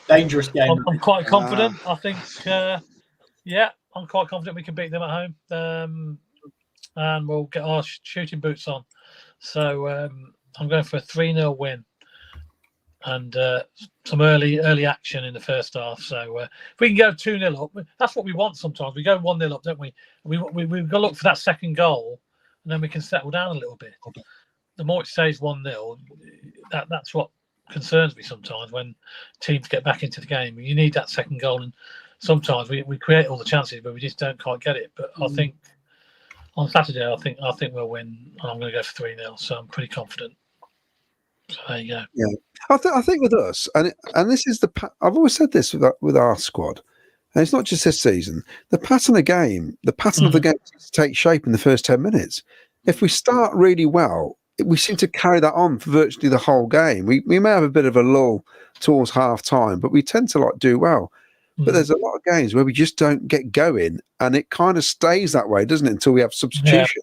Dangerous game. I'm quite confident. I think, I'm quite confident we can beat them at home. And we'll get our shooting boots on. So I'm going for a 3-0 win and some early action in the first half. So if we can go 2-0 up, that's what we want sometimes. We go 1-0 up, don't we? We've got to look for that second goal, and then we can settle down a little bit. The more it stays 1-0, that's what concerns me sometimes when teams get back into the game. You need that second goal, and sometimes we create all the chances, but we just don't quite get it. But I think on Saturday, I think we'll win, and I'm going to go for 3-0. So I'm pretty confident. So there you go. Yeah, I think with us, and this is I've always said this with our squad, and it's not just this season. The pattern of the game needs to take shape in the first 10 minutes. If we start really well, we seem to carry that on for virtually the whole game. We may have a bit of a lull towards half time, but we tend to do well. But there's a lot of games where we just don't get going, and it kind of stays that way, doesn't it, until we have substitution?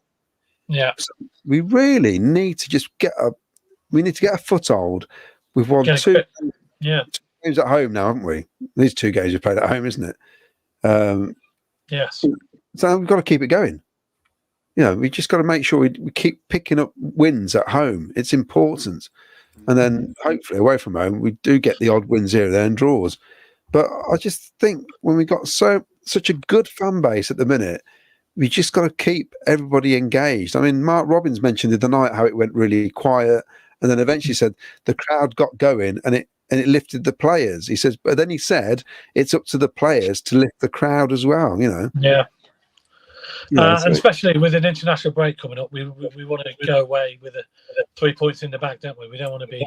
Yeah. So we really need to just get a foothold. We've won two games at home now, haven't we? These 2 games we've played at home, isn't it? Yes. So we've got to keep it going. You know, we just got to make sure we keep picking up wins at home. It's important. And then hopefully away from home, we do get the odd wins here and there and draws. But I just think when we got such a good fan base at the minute, we just got to keep everybody engaged. I mean, Mark Robbins mentioned the night how it went really quiet, and then eventually said the crowd got going and it lifted the players. He says, but then he said it's up to the players to lift the crowd as well. You know. Yeah. So and especially with an international break coming up, we want to go away with 3 points in the bag, don't we? We don't want to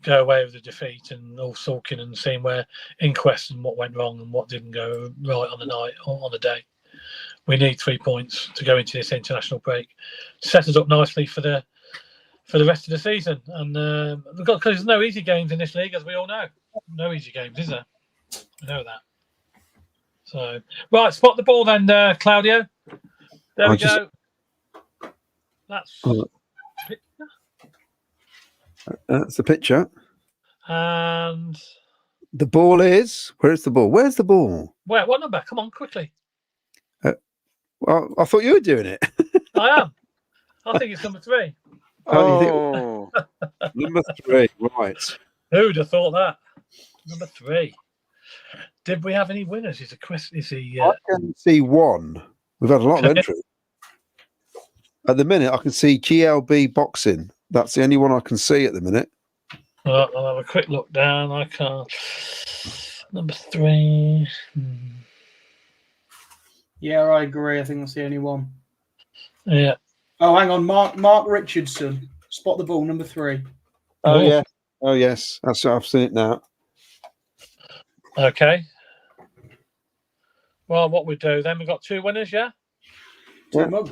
go away with a defeat and all sulking and seeing where inquests and what went wrong and what didn't go right on the night or on the day. We need 3 points to go into this international break, set us up nicely for the rest of the season. And because there's no easy games in this league, as we all know. No easy games, is there? We know that. So right, spot the ball then, Claudio. There we go. That's the picture. And the ball is. Where's the ball? Where's the ball? Wait, what number? Come on, quickly. Well, I thought you were doing it. I am. I think it's number 3. Oh, number 3, right. Who'd have thought that? Number 3. Did we have any winners? Is he? I can see one. We've had a lot of entries. At the minute, I can see GLB Boxing. That's the only one I can see at the minute. Well, I'll have a quick look down. I can't. Number 3. Yeah, I agree. I think that's the only one. Yeah. Oh, hang on. Mark Richardson. Spot the ball, number 3. Oh, yeah. Oh, yes. I've seen it now. Okay. Well, what we do then, we've got 2 winners, yeah? 2 mugs.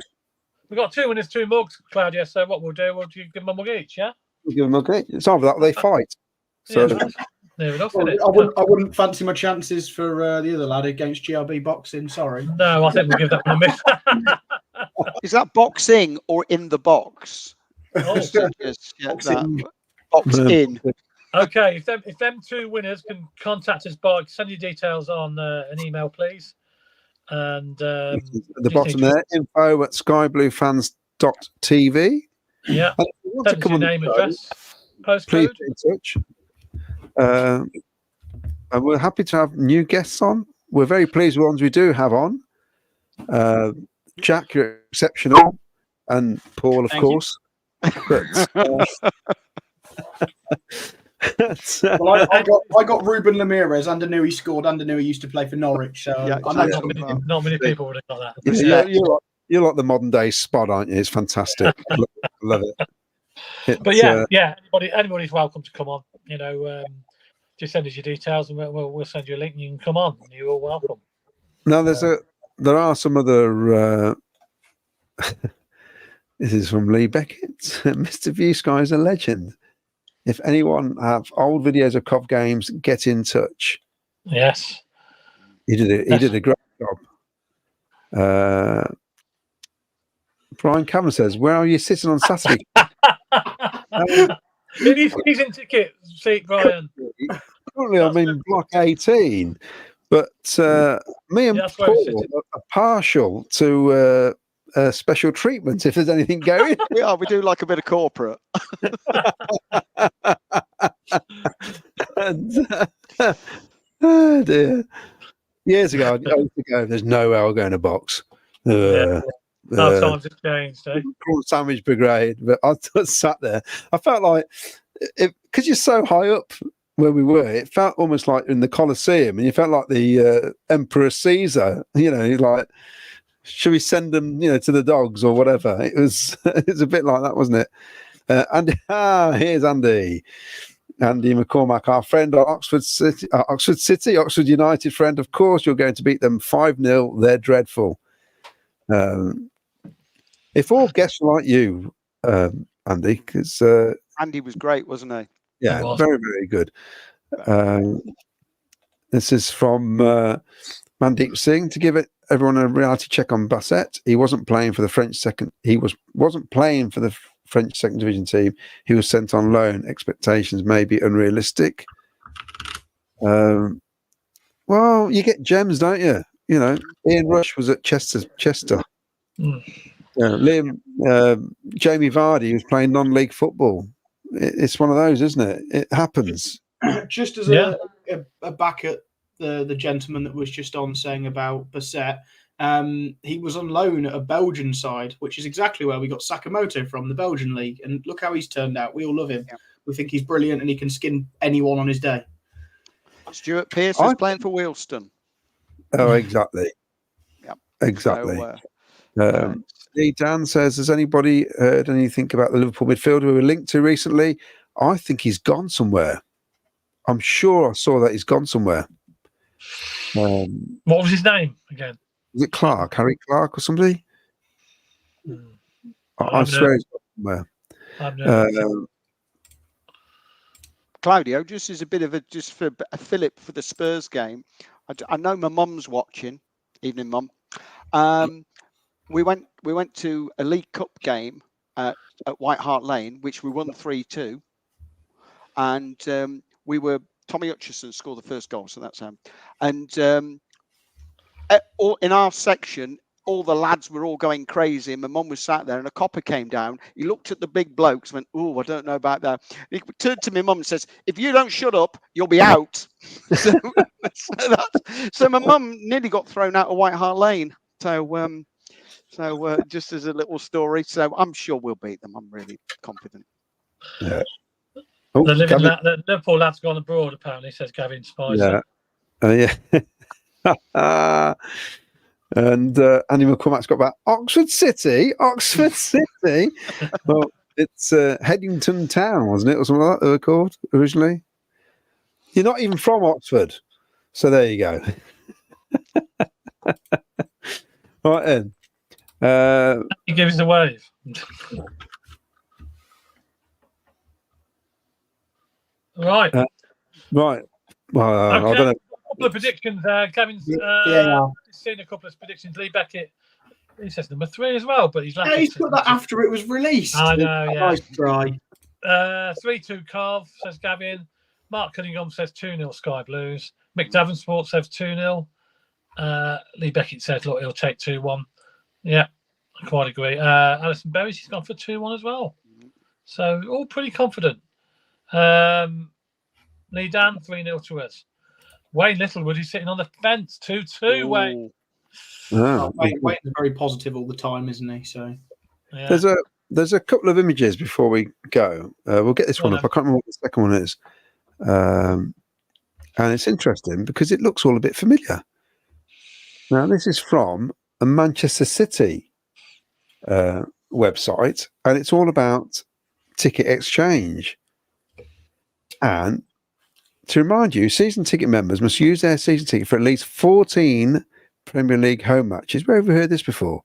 We've got 2 winners, 2 mugs, Claudia. So what we'll do, we'll give them a mug each, yeah? We'll give them a mug each. It's either that or they fight. So near enough, well, isn't it? I wouldn't fancy my chances for the other lad against GLB Boxing. Sorry. No, I think we'll give that one a miss. Is that boxing or in the box? Oh, Box in. Okay, if them two winners can contact us by send your details on an email, please. And At the bottom there, info@skybluefans.tv. Yeah. And if you want to Send us come your on the name, show, address, please postcode. get in touch. And we're happy to have new guests on. We're very pleased with the ones we do have on. Jack, you're exceptional, and Paul, of Thank course. But, Well, I got Ruben Ramirez, and I knew he scored, and I knew he used to play for Norwich. So Yeah, I know Not many people would have got that. you're like the modern day Spot, aren't you? It's fantastic. Love it. But yeah, anybody's welcome to come on. You know, just send us your details, and we'll send you a link. And you can come on. You're all welcome. Now there are some other. This is from Lee Beckett. Mr. View Sky is a legend. If anyone have old videos of Cov games, get in touch. Yes, He did a great job. Brian Cameron says, "Where are you sitting on Saturday?" season ticket seat, Brian. Currently, I'm in block 18, but me and Paul are partial to special treatment if there's anything going. We do like a bit of corporate. And, oh dear. Years ago, I used to go, there's no way I'll go in a box. Times have changed, eh? Prawn sandwich brigade, but I just sat there. I felt like, because you're so high up where we were, it felt almost like in the Colosseum, and you felt like the Emperor Caesar, you know, like, should we send them, you know, to the dogs or whatever? It was a bit like that, wasn't it? And here's Andy McCormack, our friend at Oxford City, Oxford United friend. Of course, you're going to beat them 5-0. They're dreadful. If all guests are like you, Andy, because Andy was great, wasn't he? Yeah, very, very good. This is from Mandeep Singh. To give everyone a reality check on Bassett, he wasn't playing for the French second. He wasn't playing for the French second division team. He was sent on loan. Expectations may be unrealistic. Well, you get gems, don't you? You know, Ian Rush was at Chester. Liam, Jamie Vardy was playing non-league football. It's one of those, isn't it? It happens. Just as a back at the gentleman that was just on saying about Bassett, he was on loan at a Belgian side, which is exactly where we got Sakamoto from, the Belgian league. And look how he's turned out. We all love him. Yeah. We think he's brilliant and he can skin anyone on his day. Stuart Pearce is playing for Wealdstone. Oh, exactly. Yep. Exactly. Dan says, has anybody heard anything about the Liverpool midfielder we were linked to recently? I think he's gone somewhere. I'm sure I saw that he's gone somewhere. What was his name again? Is it Clark? Harry Clark or somebody? I swear he's gone somewhere. Claudio, just as a bit of a Philip for the Spurs game. I know my mum's watching. Evening, mum. We went to a League Cup game at White Hart Lane, which we won 3-2, and Tommy Hutchison scored the first goal, so that's him. And in our section, all the lads were all going crazy, and my mum was sat there, and a copper came down. He looked at the big blokes, went, "Oh, I don't know about that." He turned to my mum and says, "If you don't shut up, you'll be out." So my mum nearly got thrown out of White Hart Lane. So just as a little story, so I'm sure we'll beat them. I'm really confident. Yeah. The Liverpool lad's gone abroad, apparently, says Gavin Spicer. Yeah. And Andy McCormack's got about Oxford City. Well, it's Headington Town, wasn't it? Or something like that they were called originally. You're not even from Oxford. So there you go. Right then. He gives the wave. Right. Right. Well, Okay. I don't know. A couple of predictions. Gavin's seen a couple of predictions. Lee Beckett, he says number 3 as well, but he's he's put that after it was released. I know, yeah. Nice try. 3-2 Carv, says Gavin. Mark Cunningham says 2-0 Sky Blues. Mick Davenport says 2-0. Lee Beckett says, look, he'll take 2-1. Yeah, I quite agree. Alison Berry's he's gone for 2-1 as well. So all pretty confident. Lee Dan, 3-0 to us. Wayne Littlewood is sitting on the fence, 2-2. Wayne. Wayne's very positive all the time, isn't he? So Yeah. There's a couple of images before we go. We'll get this one up. I can't remember what the second one is. And it's interesting because it looks all a bit familiar. Now, this is from a Manchester City website, and it's all about ticket exchange. And to remind you, season ticket members must use their season ticket for at least 14 Premier League home matches. Where have we heard this before?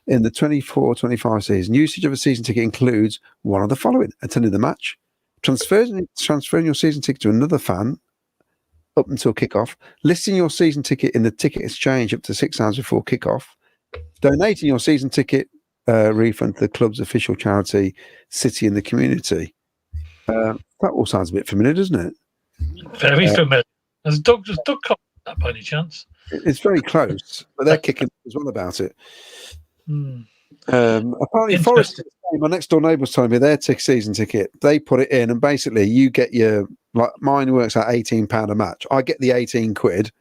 In the 24-25 season, usage of a season ticket includes one of the following: attending the match, transferring your season ticket to another fan up until kickoff, listing your season ticket in the ticket exchange up to 6 hours before kickoff, donating your season ticket refund to the club's official charity, City in the Community. That all sounds a bit familiar, doesn't it? Very familiar. Has Doug caught that by any chance? It's very close, but they're kicking as well about it. Apparently, Forest, my next door neighbour was telling me their season ticket, they put it in, and basically you get your, like mine works at £18 a match. I get the 18 quid,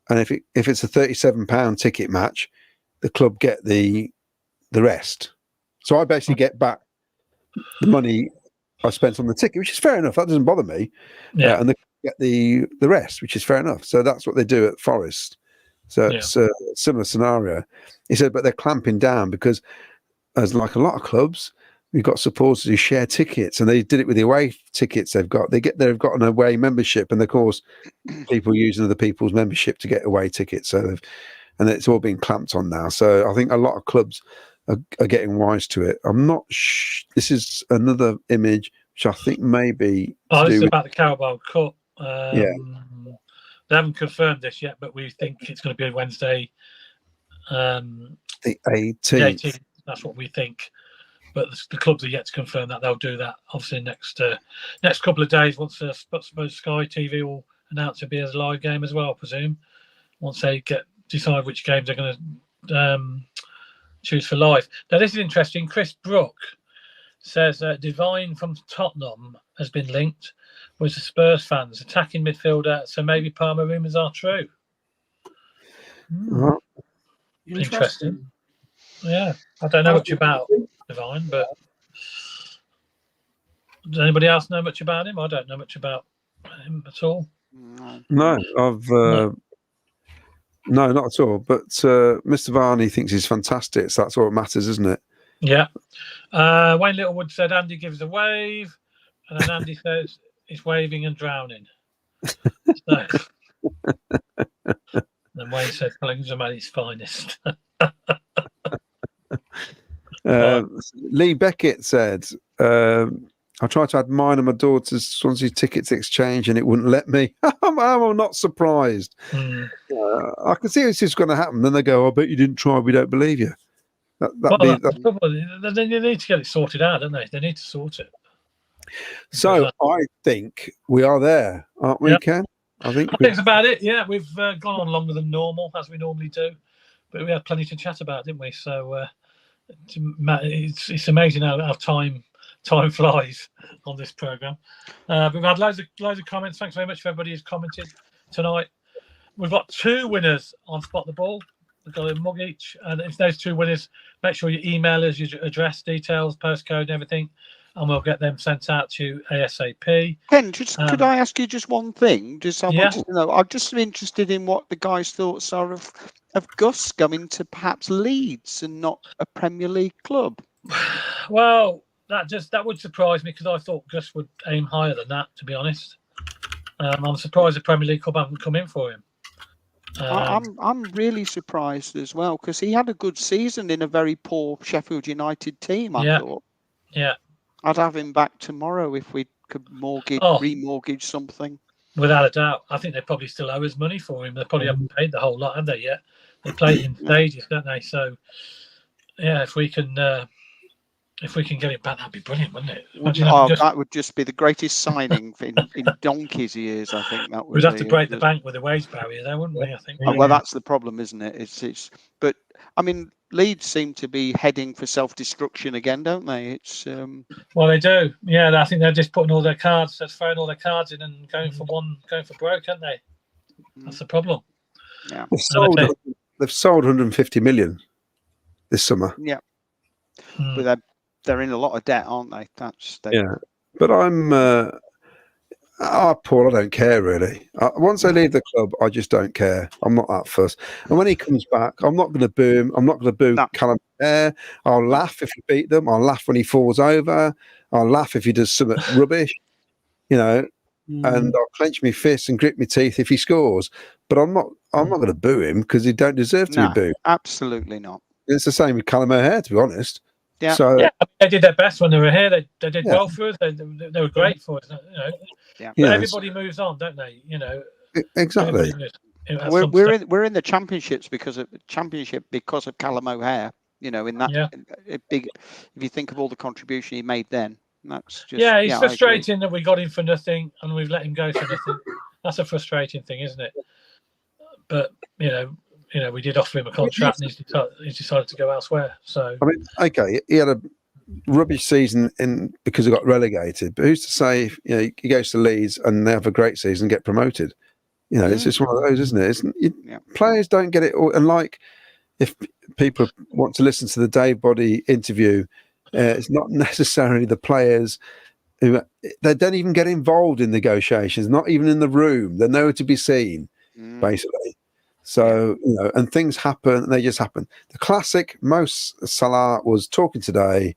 and if it's a £37 ticket match, the club get the rest. So I basically get back the money I spent on the ticket, which is fair enough. That doesn't bother me. Yeah, and they get the rest, which is fair enough. So that's what they do at Forest. So it's a similar scenario. He said, but they're clamping down because, as like a lot of clubs, we've got supporters who share tickets, and they did it with the away tickets they've got. They've got an away membership, and of course, people using other people's membership to get away tickets. So, and it's all been clamped on now. So I think a lot of clubs are getting wise to it. I'm not. This is another image which I think maybe. This is about the Carabao Cup. They haven't confirmed this yet, but we think it's going to be Wednesday. The 18th. That's what we think. But the clubs are yet to confirm that. They'll do that obviously next couple of days. Once Sky TV will announce it'll be a live game as well, I presume. Once they decide which games they're going to choose for live. Now this is interesting. Chris Brook says Divine from Tottenham has been linked with the Spurs fans, attacking midfielder. So maybe Parma rumours are true. Interesting. Yeah, I don't know much about Divine, but does anybody else know much about him? I don't know much about him at all. No, no, not at all. But Mr. Varney thinks he's fantastic, so that's all that matters, isn't it? Yeah. Wayne Littlewood said Andy gives a wave, and then Andy says he's waving and drowning. So, then Wayne said Collingwood's at its finest. Lee Beckett said, I tried to add mine and my daughter's Swansea tickets exchange and it wouldn't let me. I'm not surprised. I can see this is going to happen. Then they go, I bet you didn't try. We don't believe you. They need to get it sorted out, don't they? They need to sort it. So I think we are there, aren't we, Ken? I think that's about it. Yeah, we've gone on longer than normal, as we normally do. But we had plenty to chat about, didn't we? So it's amazing how time flies on this program. We've had loads of comments. Thanks very much for everybody who's commented tonight. We've got 2 winners on Spot the Ball. We've got a mug each, and if those 2 winners, make sure you email us your address, details, postcode, and everything, and we'll get them sent out to you ASAP. Ken, could I ask you just one thing? Wanted to know. I'm just interested in what the guys' thoughts are of Gus going to perhaps Leeds and not a Premier League club. Well, that would surprise me because I thought Gus would aim higher than that, to be honest. I'm surprised the Premier League club haven't come in for him. I'm really surprised as well because he had a good season in a very poor Sheffield United team. I thought. Yeah. I'd have him back tomorrow if we could remortgage something. Without a doubt. I think they probably still owe us money for him. They probably haven't paid the whole lot, have they, yet? They play in stages, don't they? So, yeah, if we can If we can get it back, that'd be brilliant, wouldn't it? That would just be the greatest signing in donkey's years. I think that would. We'd have to break the bank with the wage barrier, there, wouldn't we? I think. Well, that's the problem, isn't it? It's. But I mean, Leeds seem to be heading for self-destruction again, don't they? It's. Well, they do. Yeah, I think they're just putting all their cards, they're throwing all their cards in and going for broke, aren't they? That's the problem. Yeah. They've sold 150 million this summer. Yeah. But they're in a lot of debt, aren't they? Yeah. But I'm Paul, I don't care really. Once they leave the club, I just don't care. I'm not that fussed. And when he comes back, I'm not going to boo him. I'm not going to boo Callum Air. I'll laugh if we beat them. I'll laugh when he falls over. I'll laugh if he does something rubbish, and I'll clench my fists and grit my teeth if he scores. But I'm not going to boo him because he don't deserve to be booed. Absolutely not. It's the same with Callum O'Hare, to be honest. Yeah. So they did their best when they were here. They did well for us. They were great for us. Yeah. But everybody moves on, don't they? Exactly. We're in the championships because of Callum O'Hare. In that big. If you think of all the contribution he made then, that's just it's frustrating that we got him for nothing and we've let him go for nothing. That's a frustrating thing, isn't it? But we did offer him a contract, and he's decided to go elsewhere. So I mean, okay, he had a rubbish season because he got relegated. But who's to say he goes to Leeds and they have a great season and get promoted? It's just one of those, isn't it? Players don't get it all. And like, if people want to listen to the Dave Boddy interview, it's not necessarily the players who they don't even get involved in negotiations, not even in the room. They're nowhere to be seen, basically. So, and things happen, and they just happen. The classic Mo Salah was talking today,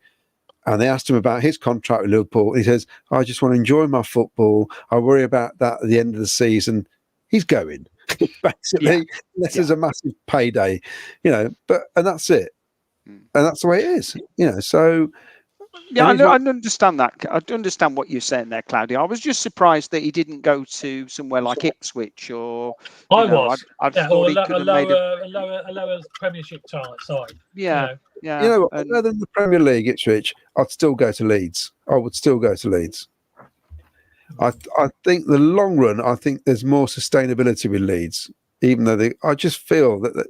and they asked him about his contract with Liverpool. He says, I just want to enjoy my football. I worry about that at the end of the season. He's going, basically, unless there's a massive payday, and that's it. And that's the way it is, so... Yeah, I understand that. I understand what you're saying there, Claudia. I was just surprised that he didn't go to somewhere like Ipswich or. I thought he could have made a lower Premiership side. Yeah. Other than the Premier League, Ipswich, I'd still go to Leeds. I would still go to Leeds. I think the long run, I think there's more sustainability with Leeds, even though I just feel that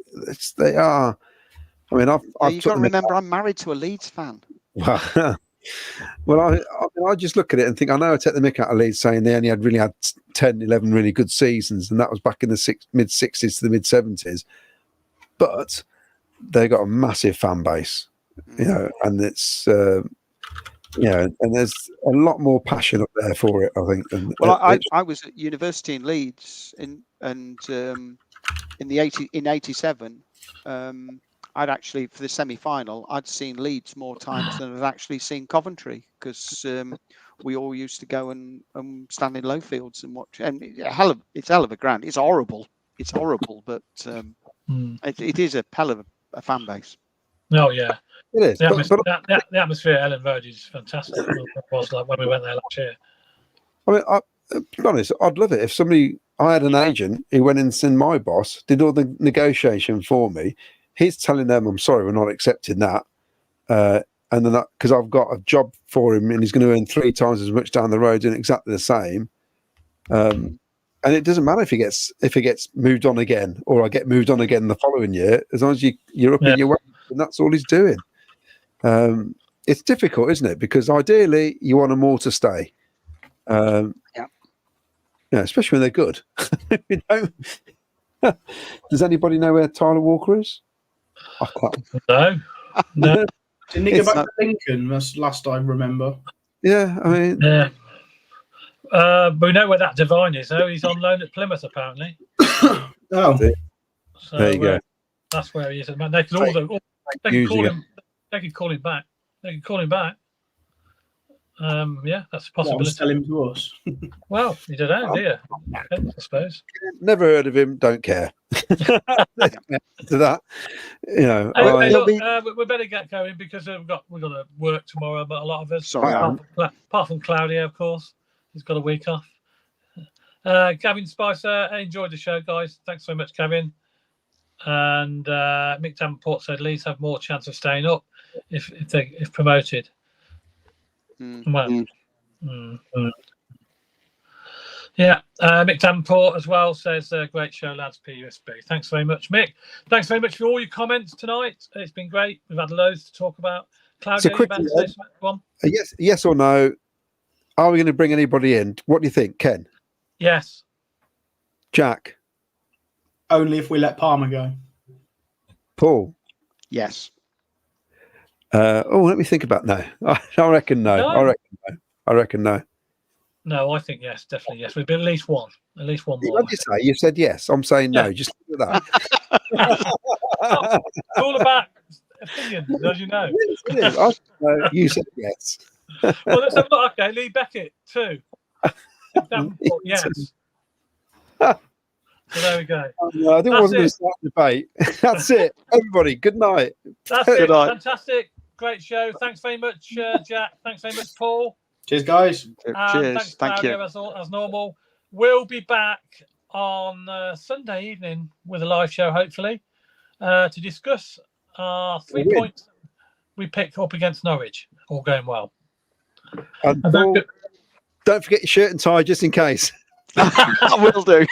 they are. I mean, you've got to remember, I'm married to a Leeds fan. Well, I just look at it and think, I know I take the mick out of Leeds saying they only had 10, 11 really good seasons, and that was back in the mid-60s to the mid-70s. But they got a massive fan base, and it's, and there's a lot more passion up there for it, I think. I was at university in Leeds, in 87. I'd actually, for the semi-final, I'd seen Leeds more times than I'd actually seen Coventry, because we all used to go and stand in Lowfields and watch. And it's hell of a ground. It's horrible. But it is a hell of a fan base. Oh yeah, it is. The atmosphere at Ellen Road is fantastic. It was like when we went there last year. I mean, to be honest, I'd love it if I had an agent who went and seen my boss, did all the negotiation for me. He's telling them, I'm sorry, we're not accepting that. And then because I've got a job for him and he's going to earn 3 times as much down the road doing exactly the same. And it doesn't matter if he gets moved on again, or I get moved on again the following year, as long as you're up in your way, and that's all he's doing. It's difficult, isn't it? Because ideally you want them all to stay. Especially when they're good. Does anybody know where Tyler Walker is? No. Didn't he go back to Lincoln? That's last I remember. Yeah, I mean... Yeah. We know where that Divine is, though. He's on loan at Plymouth, apparently. Oh. So, there you go. That's where he is. They could call him back. They could call him back. That's a possibility. Tell him to us. Well, you don't know, do you? I suppose. Never heard of him. Don't care. To that, we better get going because we've got to work tomorrow. But a lot of us, apart from Claudia, of course, he's got a week off. Gavin Spicer, enjoyed the show, guys. Thanks so much, Gavin. And Mick Davenport said Leeds have more chance of staying up if promoted. Well, yeah, Mick Davenport as well says, great show, lads, PUSB. Thanks very much, Mick. Thanks very much for all your comments tonight. It's been great. We've had loads to talk about. Claudia, quick one? Yes or no? Are we going to bring anybody in? What do you think, Ken? Yes. Jack? Only if we let Palmer go. Paul? Yes. Let me think about no. I reckon no. I reckon no. No, I think yes, definitely yes. We've been at least one more. What did you say? You said yes. I'm saying no. Just look at that. It's all about opinions, as you know. It is. You said yes. Well, let's have a look. Okay, Lee Beckett, 2. Yes. So there we go. I didn't want to start the debate. That's it. Everybody, good night. That's it. Fantastic. Great show. Thanks very much, Jack. Thanks very much, Paul. Cheers, guys. Cheers. Thank you. As normal. We'll be back on Sunday evening with a live show, hopefully, to discuss our 3 points we picked up against Norwich. All going well. And Paul, don't forget your shirt and tie just in case. I will do.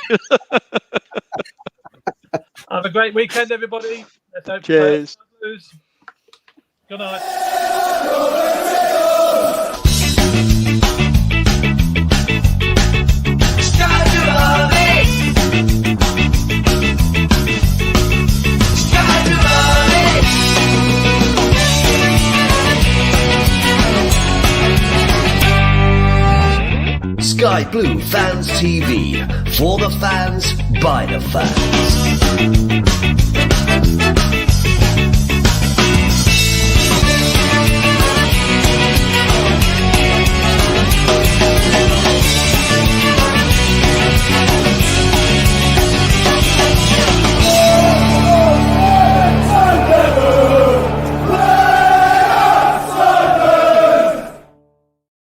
Have a great weekend, everybody. Cheers. Good night. Sky Blue Fans TV. For the fans, by the fans.